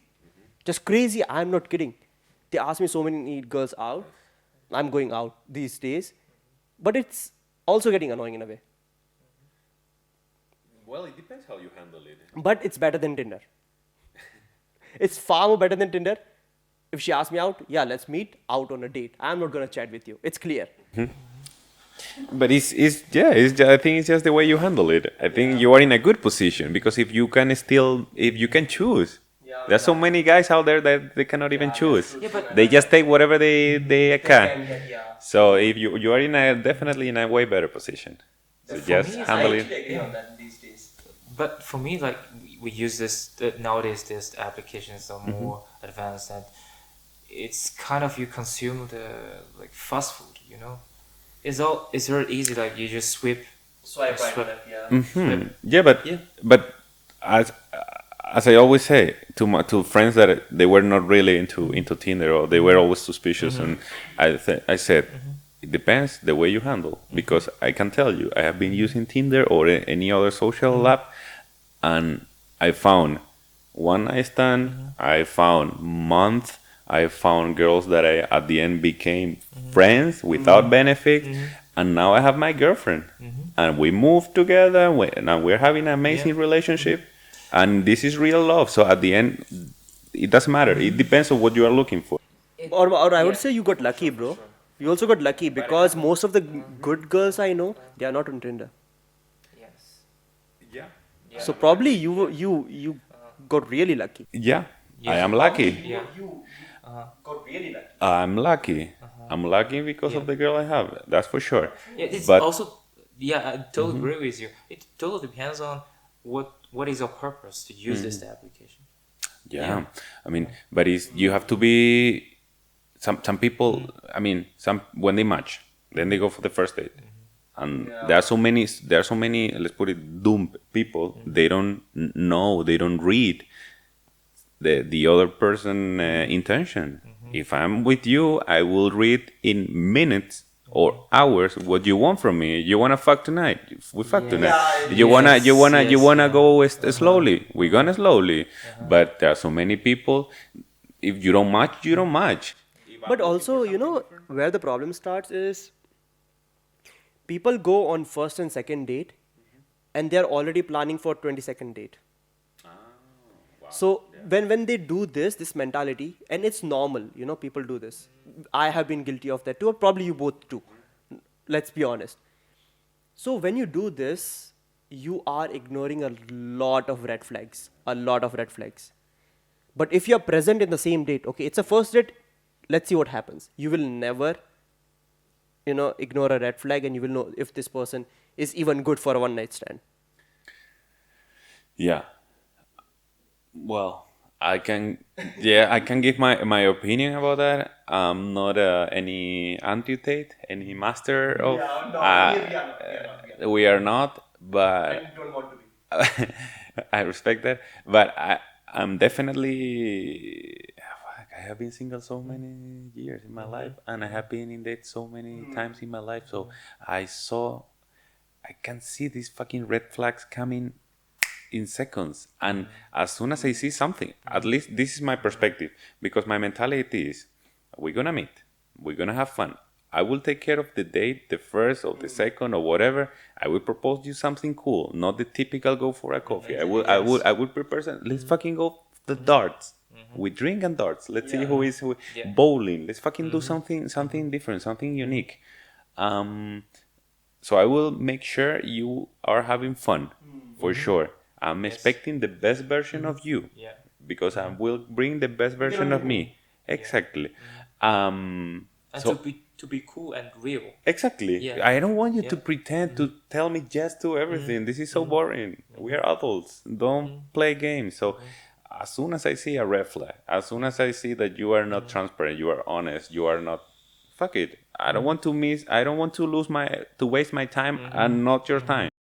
Just crazy. I'm not kidding. They ask me so many girls out. I'm going out these days. But it's also getting annoying in a way. Well, it depends how you handle it. But it's better than Tinder. It's far more better than Tinder. If she asks me out, yeah, let's meet out on a date. I'm not gonna chat with you. It's clear. But I think it's just the way you handle it. I think you are in a good position because if you can choose. There's so many guys out there that they cannot even choose. Yeah, but- They just take whatever they can. So if you are definitely in a way better position. So For just me, it's handle like- it. agree on that these days. But for me, like we use this nowadays. These applications are more advanced, and it's kind of you consume the like fast food. You know, it's very easy. Like you just Swipe right, Swipe. left, yeah. Hmm. Yeah, but Yeah. but as I always say to friends that they were not really into Tinder or they were always suspicious, and I said it depends the way you handle because I can tell you I have been using Tinder or any other social app, and I found one night stand, I found month, I found girls that I at the end became friends without benefit, and now I have my girlfriend, and we moved together, and we're having an amazing relationship, and this is real love. So at the end, it doesn't matter. It depends on what you are looking for. Or I would say you got lucky, bro. You also got lucky because most of the good girls I know, they are not on Tinder. Yes. Yeah. So probably you got really lucky. Yeah, I am lucky. Yeah. You got really lucky. I'm lucky. I'm lucky because of the girl I have. That's for sure. Yeah, it's But- also I totally agree with you. It totally depends on what is your purpose to use this application. Yeah, I mean, but you have to be. Some people, I mean, when they match, then they go for the first date, and there are so many. Let's put it, dumb people. They don't know. They don't read the other person intention. If I'm with you, I will read in minutes or hours what you want from me. You wanna fuck tonight? We fuck tonight. You wanna go slowly? We're gonna slowly. But there are so many people. If you don't match, you don't match. But also, where the problem starts is people go on first and second date and they're already planning for 22nd date. So when they do this mentality, and it's normal, people do this. I have been guilty of that too, or probably you both too. Let's be honest. So when you do this, you are ignoring a lot of red flags. A lot of red flags. But if you're present in the same date, okay, it's a first date, let's see what happens. You will never, ignore a red flag, and you will know if this person is even good for a one night stand. Yeah. Well, I can give my opinion about that. I'm not any antidote, any master of. We are not, but don't want to be. I respect that. But I'm definitely. I have been single so many years in my life, and I have been in dates so many times in my life. So I can see these fucking red flags coming in seconds, and as soon as I see something, at least this is my perspective, because my mentality is we're gonna meet, we're gonna have fun, I will take care of the date, the first or the second or whatever. I will propose you something cool, not the typical go for a coffee. I will prepare something. Let's fucking go the darts. We drink and darts. Let's see who is bowling. Let's fucking do something different, something unique. So I will make sure you are having fun, for sure. I'm expecting the best version of you, Yeah. because I will bring the best version of me. Exactly. Um, And so to be cool and real. exactly. Yeah. I don't want you to Yeah. pretend to tell me yes to everything. This is so boring. We are adults. Don't play games. So as soon as I see a red flag, as soon as I see that you are not transparent, you are honest, you are not, fuck it. I don't want to miss. I don't want to waste my time and not your time.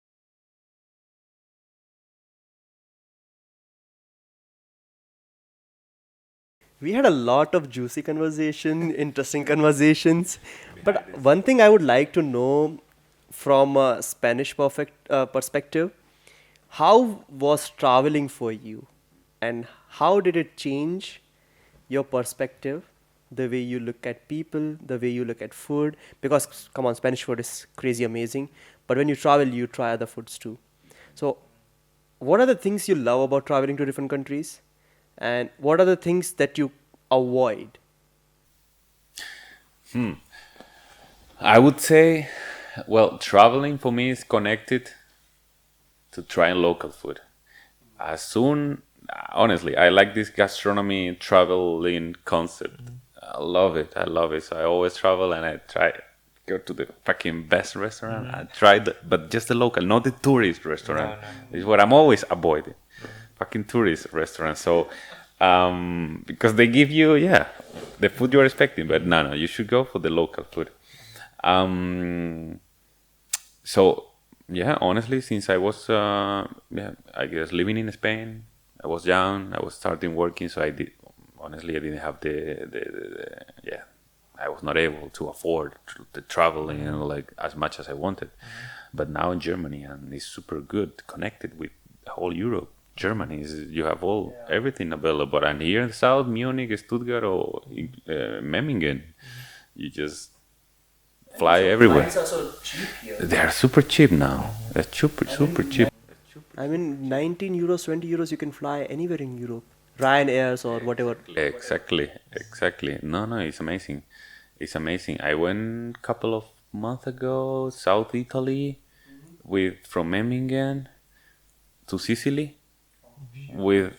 We had a lot of juicy conversation, interesting conversations. But one thing I would like to know from a Spanish perspective, how was traveling for you? And how did it change your perspective, the way you look at people, the way you look at food? Because, come on, Spanish food is crazy amazing. But when you travel, you try other foods too. So, what are the things you love about traveling to different countries? And what are the things that you avoid? I would say, well, traveling for me is connected to trying local food. As soon, honestly, I like this gastronomy traveling concept. I love it. I love it. So I always travel and I try go to the fucking best restaurant. I try but just the local, not the tourist restaurant. Is what I'm always avoiding. Fucking tourist restaurants. So because they give you the food you're expecting, but no, you should go for the local food. So yeah, honestly, since I was I guess living in Spain, I was young, I was starting working, so I didn't have the I was not able to afford the traveling like as much as I wanted. But now in Germany, and it's super good, connected with the whole Europe. Germany is, you have everything available, and here in the south, Munich, Stuttgart, or Memmingen, you just fly everywhere. Flights are so cheap here. They are super cheap now. They're super cheap. I mean, 19 euros, 20 euros, you can fly anywhere in Europe. Ryanair's or whatever. Exactly. No, it's amazing. It's amazing. I went a couple of months ago, South Italy, from Memmingen to Sicily, with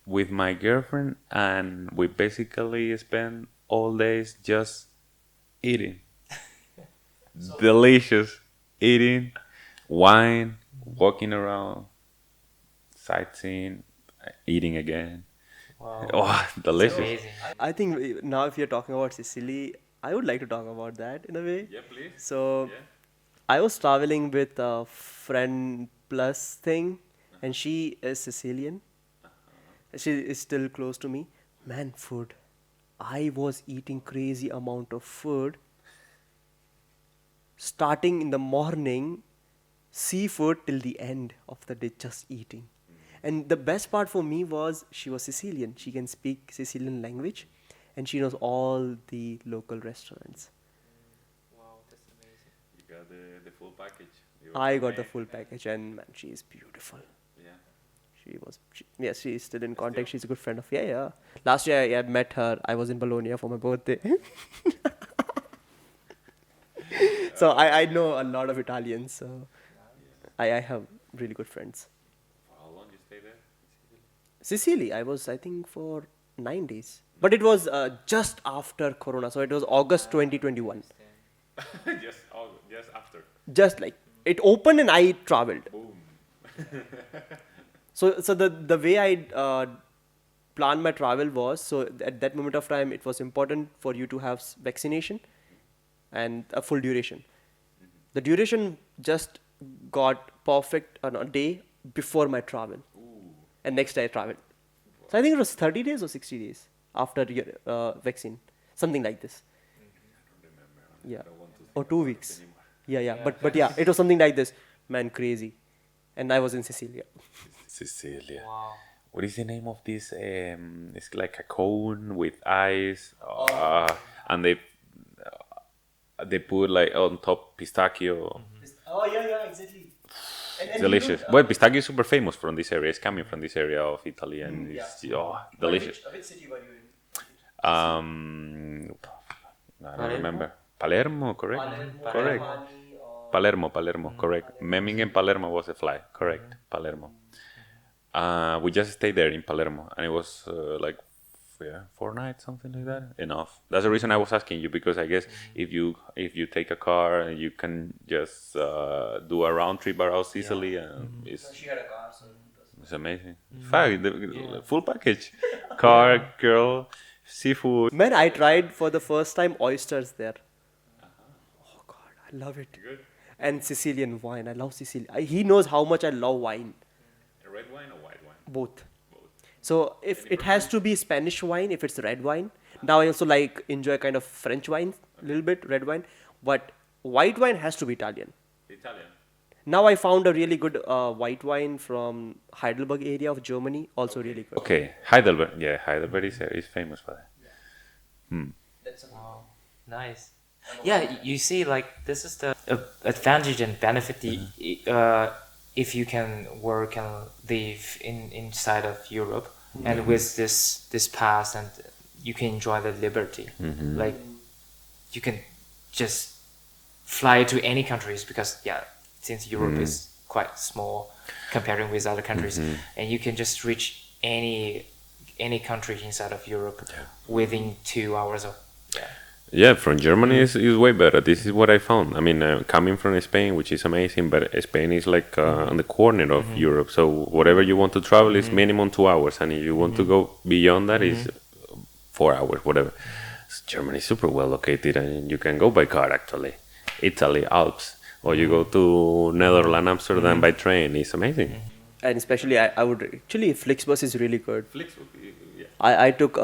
with my girlfriend, and we basically spent all days just eating. Delicious eating, wine, walking around, sightseeing, eating again. Wow. Oh, It's delicious. amazing. I think now if you're talking about Sicily, I would like to talk about that in a way. Yeah, please. So I was traveling with a friend plus thing, and she is Sicilian. She is still close to me. Man, food. I was eating crazy amount of food. Starting in the morning, seafood till the end of the day, just eating. And the best part for me was she was Sicilian. She can speak Sicilian language, and she knows all the local restaurants. Wow, that's amazing. You got the full package. I got the full package, and man, she is beautiful. Yeah. Yes, she is still in contact. She's a good friend of, yeah. Last year I met her. I was in Bologna for my birthday. So I know a lot of Italians. So I have really good friends. For how long you stay there? Sicily, I was, I think, for 9 days. But it was just after Corona. So it was August 2021. just after. Just like it opened and I traveled. Boom. So the way I planned my travel was, so at that moment of time, it was important for you to have vaccination and a full duration. The duration just got perfect on a day before my travel. And next day I traveled. So I think it was 30 days or 60 days after your vaccine. Something like this. Yeah. Or 2 weeks. Yeah. But yeah, it was something like this. Man, crazy. And I was in Sicilia. Sicilia. Wow. What is the name of this? It's like a cone with ice, and they put like on top pistachio. Oh, yeah, exactly. Delicious. Well, pistachio is super famous from this area. It's coming from this area of Italy, and it's delicious. Which city were you in? I don't remember. Palermo, correct? Correct. Palermo, correct. Memmingen, Palermo was the flight, correct. Palermo. We just stayed there in Palermo, and it was like 4 nights, something like that. Enough. That's the reason I was asking you, because I guess if you take a car, you can just do a round trip around Sicily, and She had a car, so it's amazing. Fact, the full package, car, girl, seafood. man, I tried for the first time oysters there. Oh God, I love it. And Sicilian wine. I love Sicilian. He knows how much I love wine. Red wine or white wine? Both. So if it has to be Spanish wine, if it's red wine. Now I also like enjoy kind of French wine, a little bit red wine, but white wine has to be Italian. Italian. Now I found a really good white wine from Heidelberg area of Germany, also really good. Okay, Heidelberg. Yeah, Heidelberg is famous for that. Wow, nice. Yeah, you see, like this is the advantage and benefit. If you can work and live inside of Europe, and with this pass, and you can enjoy the liberty. Like you can just fly to any countries, because since Europe is quite small comparing with other countries, and you can just reach any country inside of Europe within 2 hours of Yeah, from Germany is way better. This is what I found. I mean, coming from Spain, which is amazing, but Spain is like on the corner of Europe. So whatever you want to travel is minimum 2 hours, and if you want to go beyond that, is 4 hours, whatever. Germany is super well located, and you can go by car actually. Italy, Alps, or you go to Netherlands, Amsterdam by train. It's amazing. And especially I would actually Flixbus is really good. Flix, yeah. I took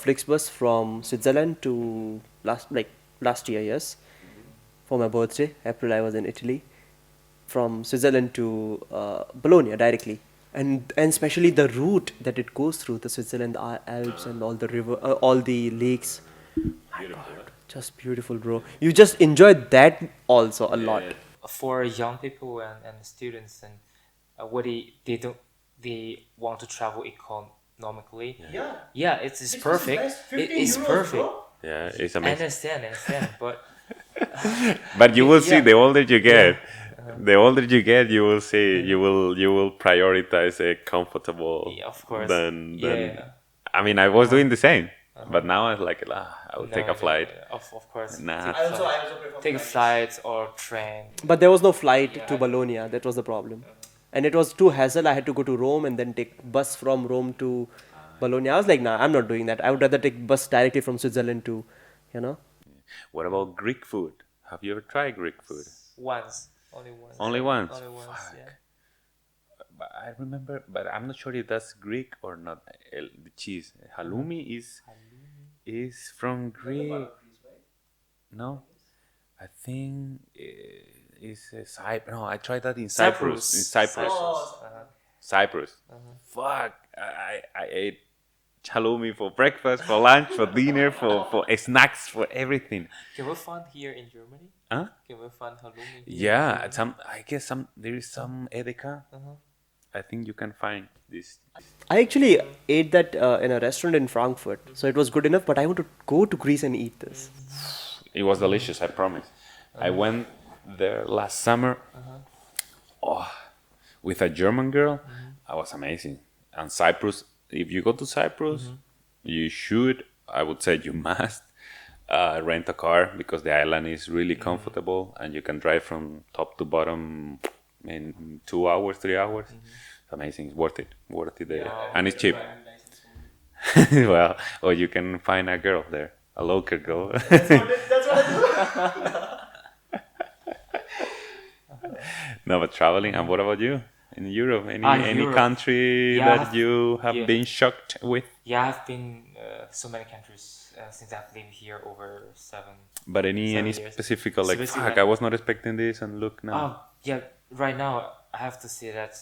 Flixbus from Switzerland to last year, yes, for my birthday. April I was in Italy, from Switzerland to Bologna directly, and especially the route that it goes through the Switzerland, the Alps, and all the river, all the lakes. My God, just beautiful, bro. You just enjoyed that also a lot. for young people and students, and they want to travel economically. It's perfect. It's perfect. Yeah, it's I amazing. understand, but But you will see, Yeah. the older you get, you will see, you will prioritize a comfortable yeah, of course. than Yeah. I mean, I was doing the same, but now it's like I will take No, a flight. Of course. Nah. Take a flight or train. But there was no flight to Bologna. That was the problem, and it was too hassle. I had to go to Rome and then take bus from Rome to Bologna. I was like, nah, I'm not doing that. I would rather take bus directly from Switzerland to, you know. What about Greek food? Have you ever tried Greek food? Once. Only once. Only once? Only once, Fuck. yeah. But I remember, but I'm not sure if that's Greek or not. The cheese, halloumi is from Greek. No, I think it's Cyprus. No, I tried that in Cyprus. In Cyprus. Cyprus. Fuck, I ate halloumi for breakfast, for lunch, for dinner, for snacks, for everything. Can we find here in Germany? Huh? Can we find halloumi? Yeah, I guess there is some Edeka. I think you can find this. I actually ate that in a restaurant in Frankfurt, so it was good enough. But I want to go to Greece and eat this. It was delicious, I promise. I went there last summer. Oh, with a German girl. I was amazing. And Cyprus, if you go to Cyprus, you should, I would say you must, rent a car, because the island is really comfortable and you can drive from top to bottom in 2 hours, 3 hours. It's amazing. It's worth it. And it's cheap. Well, or you can find a girl there, a local girl. No, but traveling. And what about you? In Europe, any Europe. country Yeah, that you have yeah. been shocked with? Yeah, I've been so many countries since I've lived here over 7. But any 7 years. specific, like, Specific, fuck, like- I was not expecting this, and look now. Yeah, right now I have to say that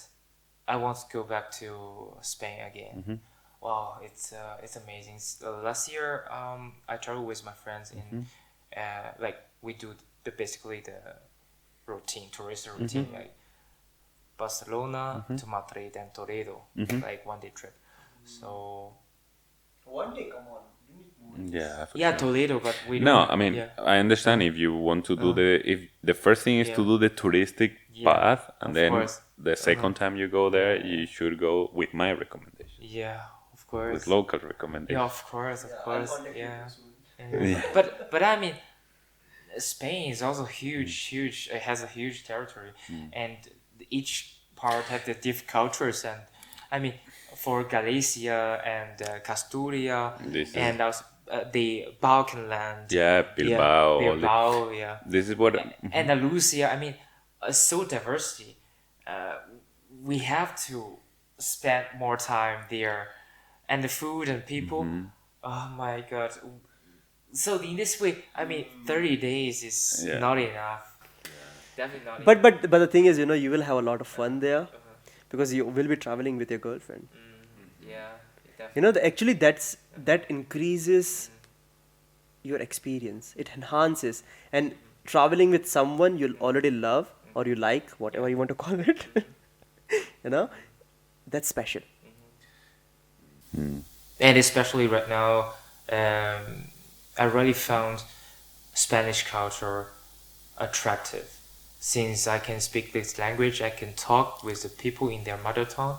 I want to go back to Spain again. Wow, it's amazing. Last year, I traveled with my friends in, like we do basically the tourist routine, like Barcelona to Madrid and Toledo, like 1 day trip. So 1 day, come on. Yeah, for Yeah, sure. Toledo, but we No, don't. I mean, Yeah. I understand if you want to do if the first thing is to Yeah. do the touristic Yeah, path, and of then course. the second time you go there, you should go with my recommendation, Yeah, of with course. local Yeah, recommendation. of course, of course. Yeah. Yeah. But I mean, Spain is also huge. It has a huge territory, and each part has the different cultures. And I mean, for Galicia and Casturia, This is and also the Balkan land. yeah, Bilbao. All Bilbao. Yeah, this is what Andalusia. I mean, so diversity. Uh, we have to spend more time there, and the food and people. Oh my God! So in this way, I mean, 30 days is Yeah. not enough. Definitely not But enough. but the thing is, you will have a lot of fun there because you will be traveling with your girlfriend. Yeah, definitely. Actually that increases your experience. It enhances, and traveling with someone you'll already love or you like, whatever you want to call it. you know, that's special. And especially right now, I really found Spanish culture attractive. Since I can speak this language, I can talk with the people in their mother tongue.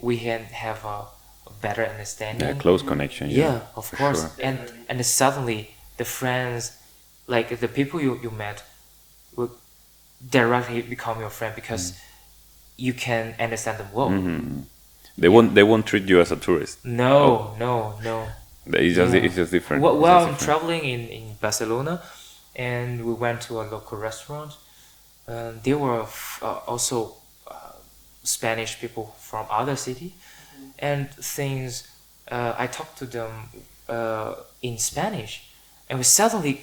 We can have a better understanding. yeah, close connection. Yeah, of for course. sure. And suddenly the friends, like the people you met, will directly become your friend because you can understand them well. They won't treat you as a tourist. No. It's just different. Well, It's well, just I'm different. traveling in Barcelona, and we went to a local restaurant. There were also Spanish people from other city, and things. I talked to them in Spanish, and we suddenly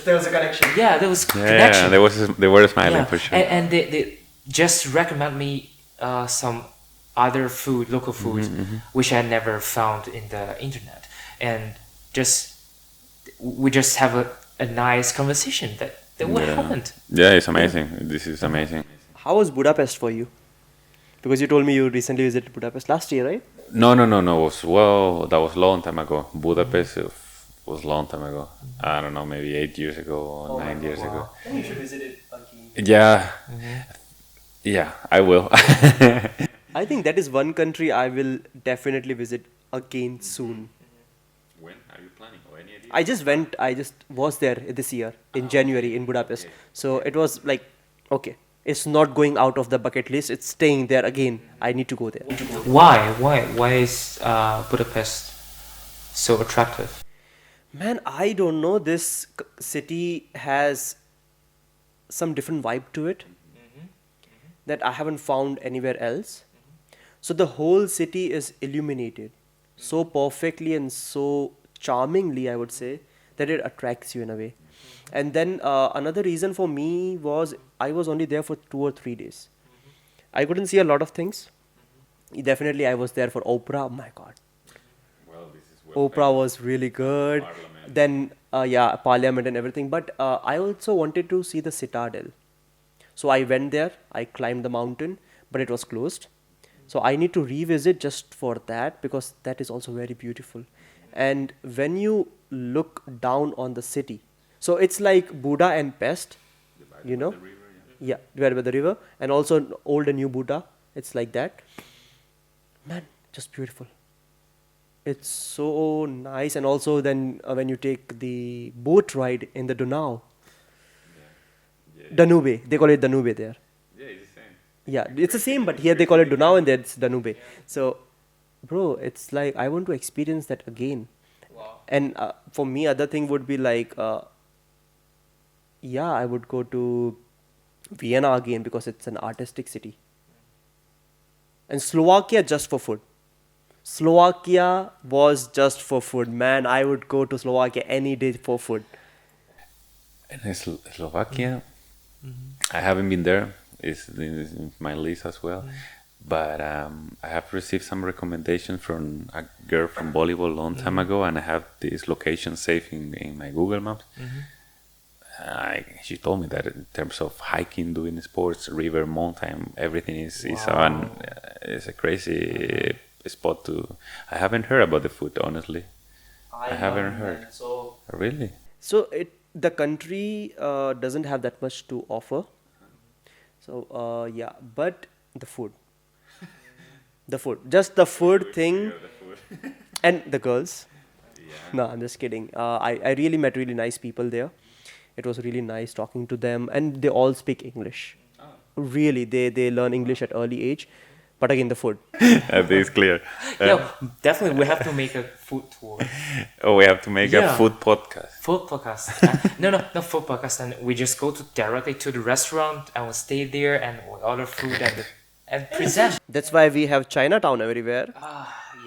There was a connection. yeah there was Yeah, connection. they were smiling Yeah, for sure. and they just recommend me some other food, local food, which I never found in the internet, and we just have a nice conversation that what Yeah. happened. Yeah, it's amazing. This is amazing. How was Budapest for you? Because you told me you recently visited Budapest last year, right? No. That was long time ago. Budapest was long time ago. I don't know, maybe 8 years ago or 9 years ago. Then you should visit it again. Yeah, yeah, I will. I think that is one country I will definitely visit again soon. When are you planning? Or any idea? I just was there this year in January in Budapest. So it was like, okay, it's not going out of the bucket list, it's staying there again. I need to go there. Why is Budapest so attractive? Man, I don't know. This city has some different vibe to it that I haven't found anywhere else. So the whole city is illuminated so perfectly and so charmingly, I would say, that it attracts you in a way. And then another reason for me was I was only there for 2 or 3 days. I couldn't see a lot of things. Definitely, I was there for opera. Oh my God. Well, this is Oprah was really good. Parliament. Then, yeah, Parliament and everything. But I also wanted to see the Citadel. So I went there. I climbed the mountain, but it was closed. So I need to revisit just for that because that is also very beautiful. And when you look down on the city, so it's like Buddha and Pest, you know? Yeah, divided by the river. And also old and new Buddha. It's like that. Man, just beautiful. It's so nice, and also then when you take the boat ride in the Danube, Danube, they call it Danube there. Yeah, it's the same. Yeah, it's the same, but here they call it Danube and there it's Danube. So, bro, it's like I want to experience that again. Wow. And for me, other thing would be like, yeah, I would go to Vienna again because it's an artistic city. And Slovakia just for food. Slovakia was just for food, man. I would go to Slovakia any day for food. And in Slovakia, I haven't been there. It's in my list as well. But I have received some recommendations from a girl from volleyball a long time ago, and I have this location saved in my Google Maps. She told me that in terms of hiking, doing sports, river, mountain, everything is a crazy spot to. I haven't heard about the food, honestly. I haven't heard. Really? So the country doesn't have that much to offer. So yeah, but the food, just the food thing, and the girls. No, I'm just kidding. I really met really nice people there. It was really nice talking to them, and they all speak English. Really, they learn English at early age. But again, the food. That is clear. Yeah, definitely we have to make a food tour. Oh, we have to make a Yeah. food podcast. Food podcast. No food podcast. And we just go directly to the restaurant and we stay there and we order food and present. That's why we have Chinatown everywhere.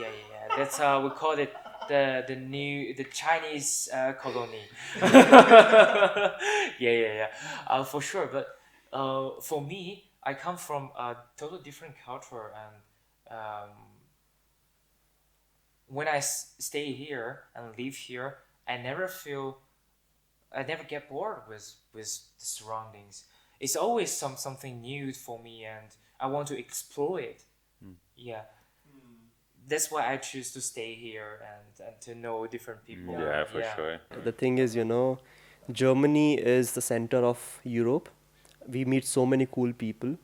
Yeah. That's how we call it the Chinese colony. Yeah. For sure. But for me, I come from a totally different culture, and when I stay here and live here, I never get bored with the surroundings. It's always something new for me, and I want to explore it. Yeah, that's why I choose to stay here and to know different people. Yeah, for sure. The thing is, Germany is the center of Europe. We meet so many cool people.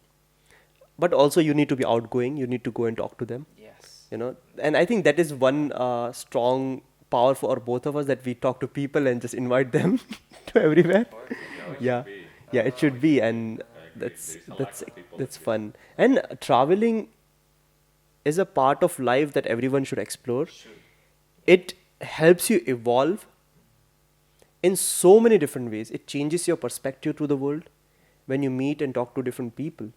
But also you need to be outgoing. You need to go and talk to them. Yes. And I think that is one strong power for both of us, that we talk to people and just invite them to everywhere. Yeah, it should be, and that's fun. And traveling is a part of life that everyone should explore. It helps you evolve in so many different ways. It changes your perspective to the world when you meet and talk to different people.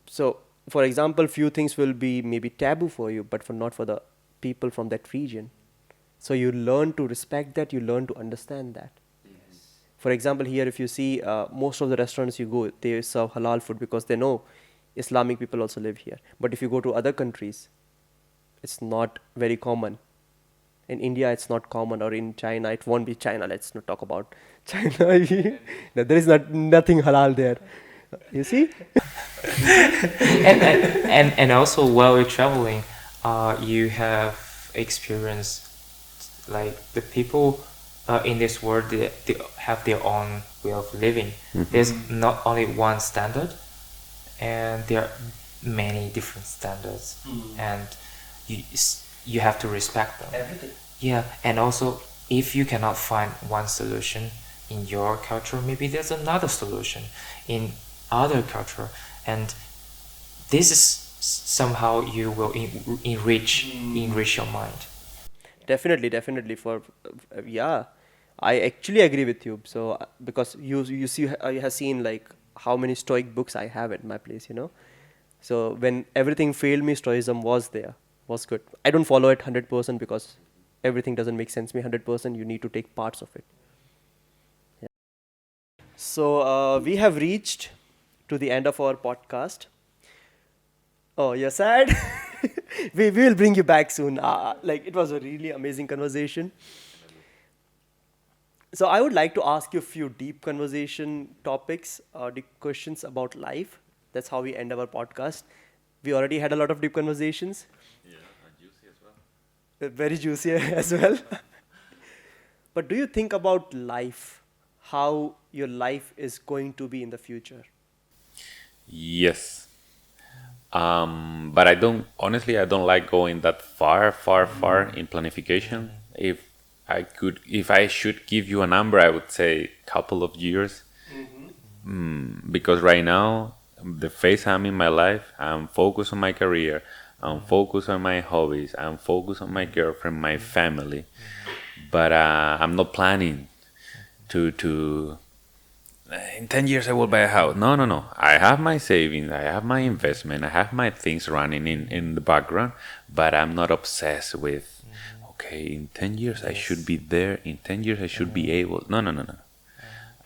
So, for example, few things will be maybe taboo for you, but not for the people from that region. So you learn to respect that, you learn to understand that. For example, here if you see most of the restaurants you go, they serve halal food because they know Islamic people also live here. But if you go to other countries, it's not very common. In India, it's not common, or in China, it won't be China. Let's not talk about China. No, there is nothing halal there. You see? and also while you're traveling, you have experienced like the people in this world. They have their own way of living. There's not only one standard, and there are many different standards, and you have to respect them. Everything. Yeah, and also if you cannot find one solution in your culture, maybe there's another solution in other culture, and this is somehow you will enrich your mind. Definitely. Yeah, I actually agree with you. So because you see, you have seen like how many Stoic books I have at my place. So when everything failed me, Stoicism was was good. I don't follow it 100% because everything doesn't make sense to me 100%. You need to take parts of it. Yeah. So we have reached to the end of our podcast. Oh, you're sad? we will bring you back soon. It was a really amazing conversation. So I would like to ask you a few deep conversation topics, deep questions about life. That's how we end our podcast. We already had a lot of deep conversations. Yeah, juicy as well. Very juicy as well. But do you think about life, how your life is going to be in the future? Yes. But I don't like going that far in planification. If I should give you a number, I would say couple of years. Because right now, the phase I'm in my life, I'm focused on my career, I'm focused on my hobbies, I'm focused on my girlfriend, my family. But I'm not planning to in 10 years I will buy a house. No. I have my savings, I have my investment, I have my things running in the background, but I'm not obsessed with, okay, in 10 years I should be there, in 10 years I should be able. No.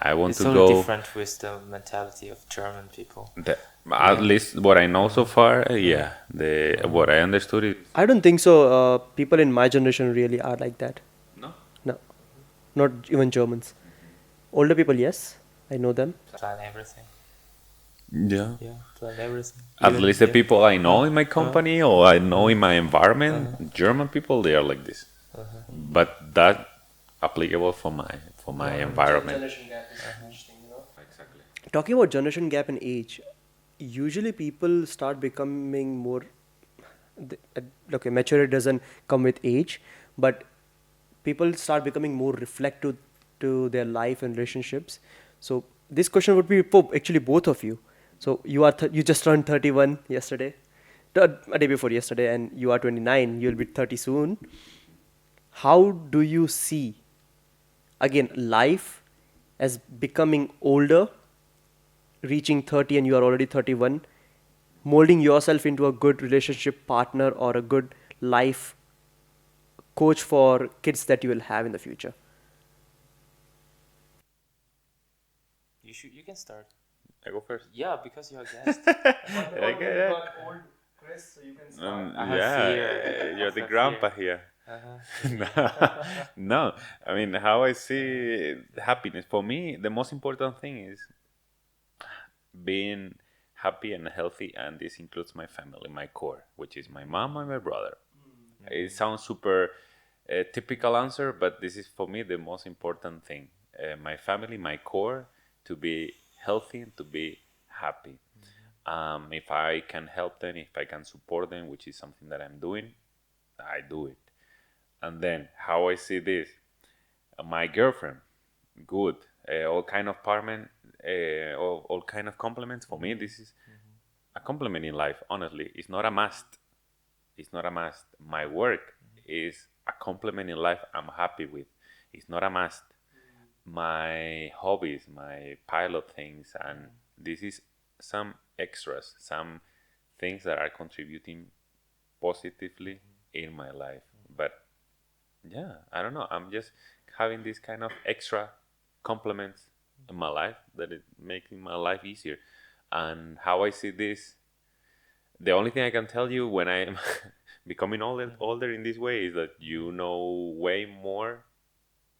I want It's to totally go. different with the mentality of German people. At least what I know so far, what I understood is. I don't think so. People in my generation really are like that. No? No, not even Germans. Older people, yes, I know them. Plan everything. Yeah. Yeah, plan everything. At Even- least the yeah. people I know in my company or I know in my environment, German people, they are like this. But that applicable for my environment. Generation gap is interesting, you know. Exactly. Talking about generation gap in age, usually people start becoming more. Okay, maturity doesn't come with age, but people start becoming more reflective to their life and relationships. So this question would be for actually both of you. So you just turned 31 yesterday, a day before yesterday, and you are 29. You'll be 30 soon. How do you see again life as becoming older, reaching 30 and you are already 31, molding yourself into a good relationship partner or a good life coach for kids that you will have in the future? You can start. I go first. Yeah, because you're a guest. Okay. old Chris, so you can I have Yeah, fear. you're of the the grandpa fear. here. Uh-huh. No, I mean, how I see happiness. For me, the most important thing is being happy and healthy, and this includes my family, my core, which is my mom and my brother. It sounds super typical answer, but this is for me the most important thing. My family, my core, to be healthy and to be happy. If I can help them, if I can support them, which is something that I'm doing, I do it. And then how I see this, my girlfriend, good, all kind of partner, all kind of compliments. For me, this is a compliment in life. Honestly, it's not a must. It's not a must. My work is a compliment in life I'm happy with. It's not a must. My hobbies, my pilot things, and this is some extras, some things that are contributing positively in my life. But yeah, I don't know. I'm just having this kind of extra compliments in my life that it making my life easier. And how I see this, the only thing I can tell you when I am becoming older in this way is that you know way more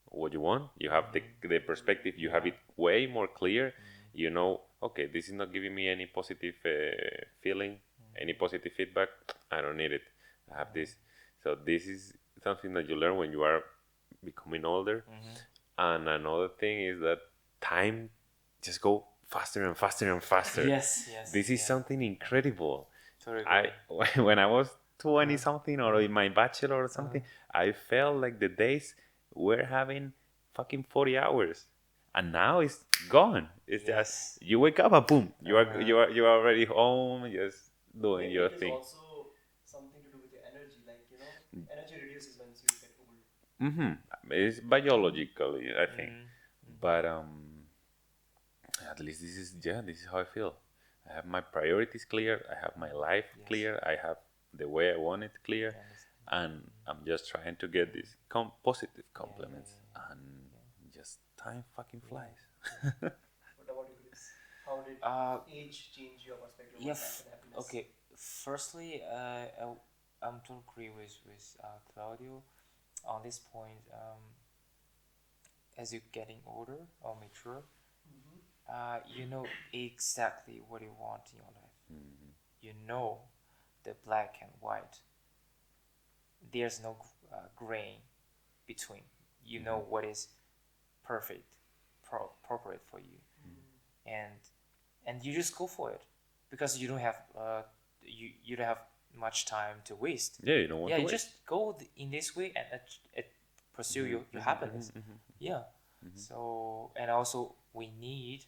what you want. You have the perspective. You have it way more clear. You know, okay, this is not giving me any positive feeling, any positive feedback. I don't need it. I have this. So this is something that you learn when you are becoming older. And another thing is that time just go faster and faster and faster. Yes, yes. This is yeah. something incredible. Totally I agree. when I was 20 something or in my bachelor or something, I felt like the days were having fucking 40 hours. And now it's gone. It's Yes. just you wake up and boom, you are already home just doing Maybe your it is thing. also something to do with your energy, like energy reduces once you get old. It's biologically, I think. But at least this is how I feel. I have my priorities clear, I have my life clear, I have the way I want it clear, and I'm just trying to get these positive compliments, and just time fucking flies. What about you, Chris? How did age change your perspective on Yeah. life and happiness? Okay. Firstly, I'm to agree with Claudio on this point. As you're getting older or mature, you know exactly what you want in your life. You know the black and white. There's no gray between. You know what is perfect, appropriate for you, and you just go for it because you don't have you don't have much time to waste. Yeah, you don't want Yeah, to you wait. just go in this way and pursue your happiness. Yeah. So and also we need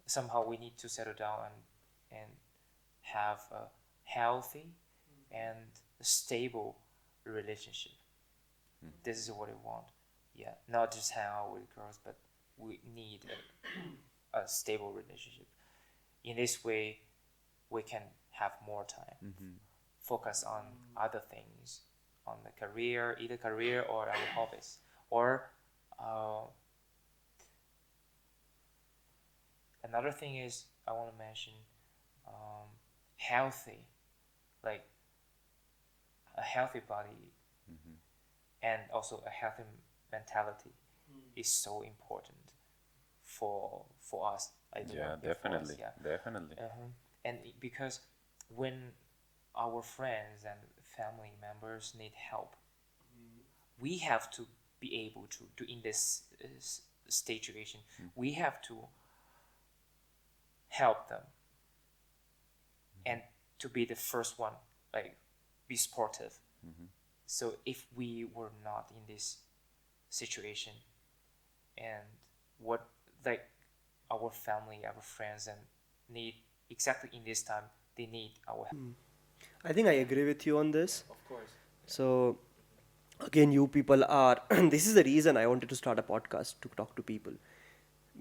somehow we need to settle down and have a healthy and stable relationship. This is what we want. Yeah, not just hang out with girls, but we need a stable relationship. In this way, we can have more time, focus on other things, on the career, either career or our hobbies, or uh, another thing is I want to mention healthy, like a healthy body and also a healthy mentality is so important for us. I do Yeah, not mean for us, definitely, yeah. definitely. And because when our friends and family members need help, we have to be able to in this situation, we have to help them and to be the first one, like be sportive. So if we were not in this situation, and what like our family, our friends, and need exactly in this time, they need our help. I think I agree with you on this. Of course. So, again, you people are, this is the reason I wanted to start a podcast to talk to people.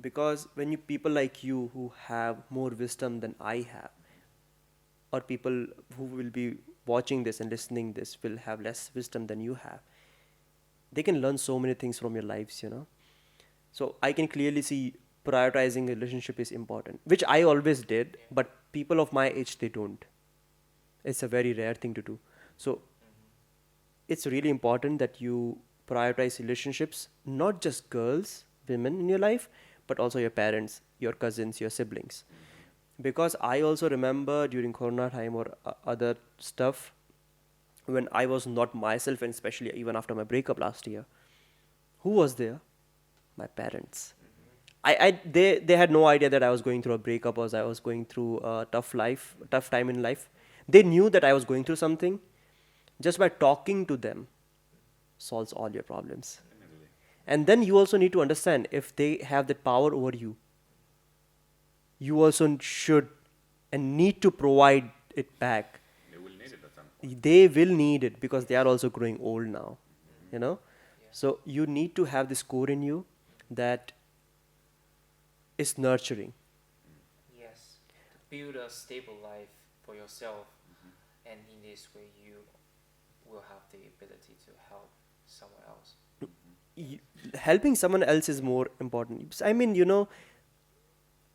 Because when you people like you who have more wisdom than I have, or people who will be watching this and listening this will have less wisdom than you have, they can learn so many things from your lives, you know. So I can clearly see prioritizing a relationship is important, which I always did, but people of my age they don't. It's a very rare thing to do. So it's really important that you prioritize relationships, not just girls, women in your life, but also your parents, your cousins, your siblings. Because I also remember during Corona time or other stuff, when I was not myself, and especially even after my breakup last year, who was there? My parents. They had no idea that I was going through a breakup or I was going through a tough time in life. They knew that I was going through something. Just by talking to them solves all your problems. And then you also need to understand if they have that power over you, you also should and need to provide it back. They will need it at some point. They will need it because they are also growing old now, you know. So you need to have this core in you that is nurturing. Yes, to build a stable life for yourself, and in this way you will have the ability to help someone else. Helping someone else is more important. I mean, you know,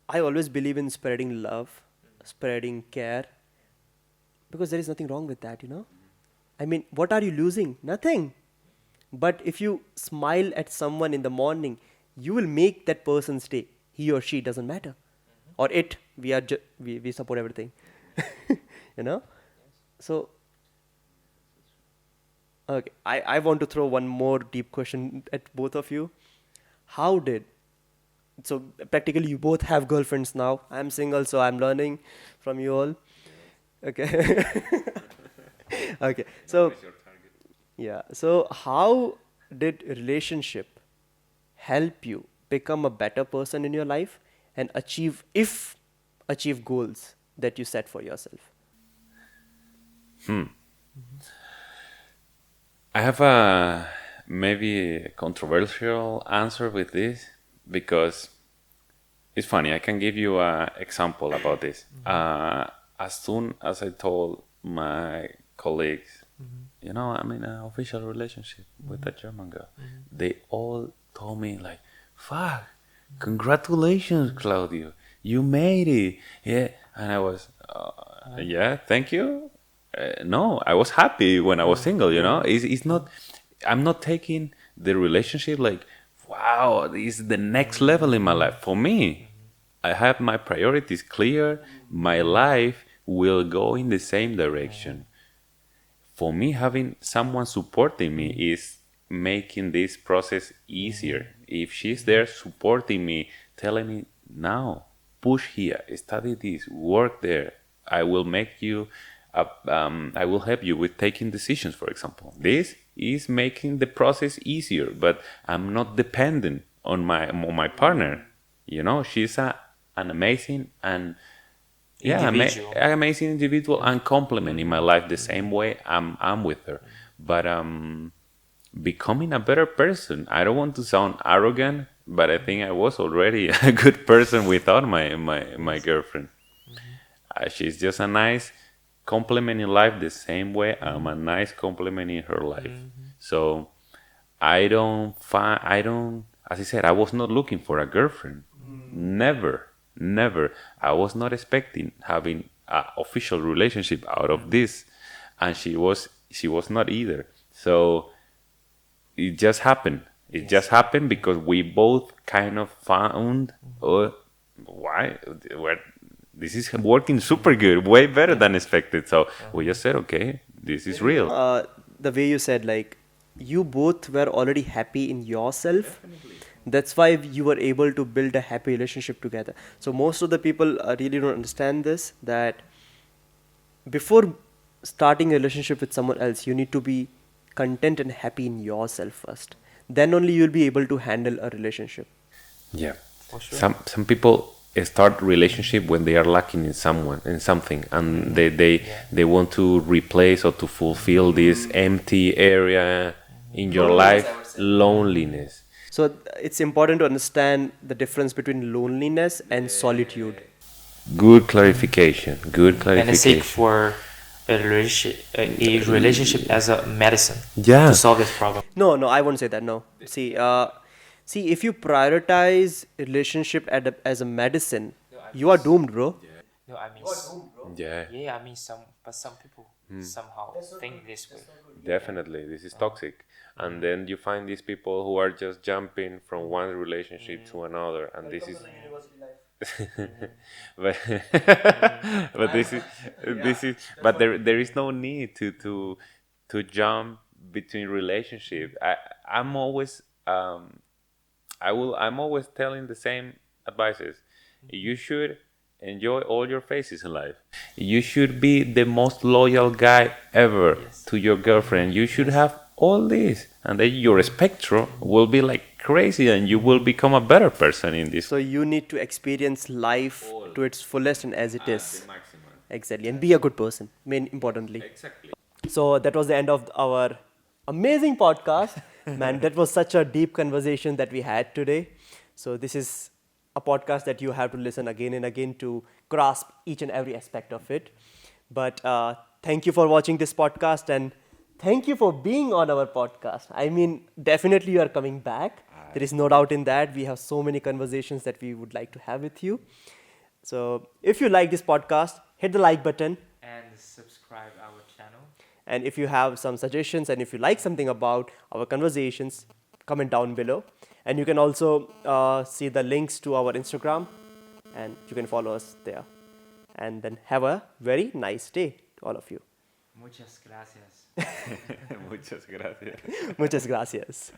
I always believe in spreading love, spreading care, because there is nothing wrong with that, you know. I mean, what are you losing? Nothing. But if you smile at someone in the morning, you will make that person's day. He or she doesn't matter, or it. We support everything, you know. So okay, I want to throw one more deep question at both of you. How did so practically you both have girlfriends now. I'm single, so I'm learning from you all. Okay. Okay. So yeah. So how did relationship help you become a better person in your life and achieve goals that you set for yourself? I have a maybe a controversial answer with this because it's funny. I can give you an example about this. As soon as I told my colleagues, you know, I'm in an official relationship with a German girl, they all told me like, "Fuck, congratulations, Claudio, you made it!" Yeah, and I was, yeah, thank you. No, I was happy when I was single. You know, it's not. I'm not taking the relationship like, wow, this is the next level in my life. For me, I have my priorities clear. My life will go in the same direction. For me, having someone supporting me is making this process easier. If she's there supporting me, telling me, now, push here, study this, work there, I will make you, I will help you with taking decisions, for example. This is making the process easier, but I'm not dependent on my partner. You know, she's an amazing and Individual. amazing individual and complement in my life the same way I'm with her. But becoming a better person. I don't want to sound arrogant, but I think I was already a good person without my girlfriend. She's just a nice complement in life the same way I'm a nice complement in her life. So I don't, as I said, I was not looking for a girlfriend. Never, never. I was not expecting having an official relationship out of this, and she was not either. So it just happened. It just happened because we both kind of found, oh, why, what, this is working super good, way better than expected. So we just said, okay, this is real. The way you said, like, you both were already happy in yourself. That's why you were able to build a happy relationship together. So most of the people really don't understand this, that before starting a relationship with someone else, you need to be content and happy in yourself first. Then only you'll be able to handle a relationship. Yeah. For sure. Some people start relationship when they are lacking in someone, in something, and they want to replace or to fulfill this empty area in your life, loneliness. So it's important to understand the difference between loneliness and solitude. Good clarification. Good And clarification. seek for a relationship as a medicine Yeah. to solve this problem. No, I won't say that. No. See, if you prioritize relationship as a medicine, you are doomed, bro. No, I mean, Yeah. yeah, I mean some people somehow think this way. Definitely, this is toxic. And then you find these people who are just jumping from one relationship to another, and this is. but but but there is no need to jump between relationship. I'm always I'm always telling the same advices. You should enjoy all your phases in life. You should be the most loyal guy ever to your girlfriend. You should have all this, and then your spectrum will be like crazy, and you will become a better person in this. So you need to experience life to its fullest and as it is. Exactly. And be a good person, main importantly. Exactly. So that was the end of our amazing podcast. Man, that was such a deep conversation that we had today. So this is a podcast that you have to listen again and again to grasp each and every aspect of it. But thank you for watching this podcast, and thank you for being on our podcast. I mean, definitely you are coming back. There is no doubt in that. We have so many conversations that we would like to have with you. So if you like this podcast, hit the like button. And subscribe our channel. And if you have some suggestions and if you like something about our conversations, comment down below. And you can also see the links to our Instagram, and you can follow us there. And then have a very nice day to all of you. Muchas gracias. Muchas gracias. Muchas gracias.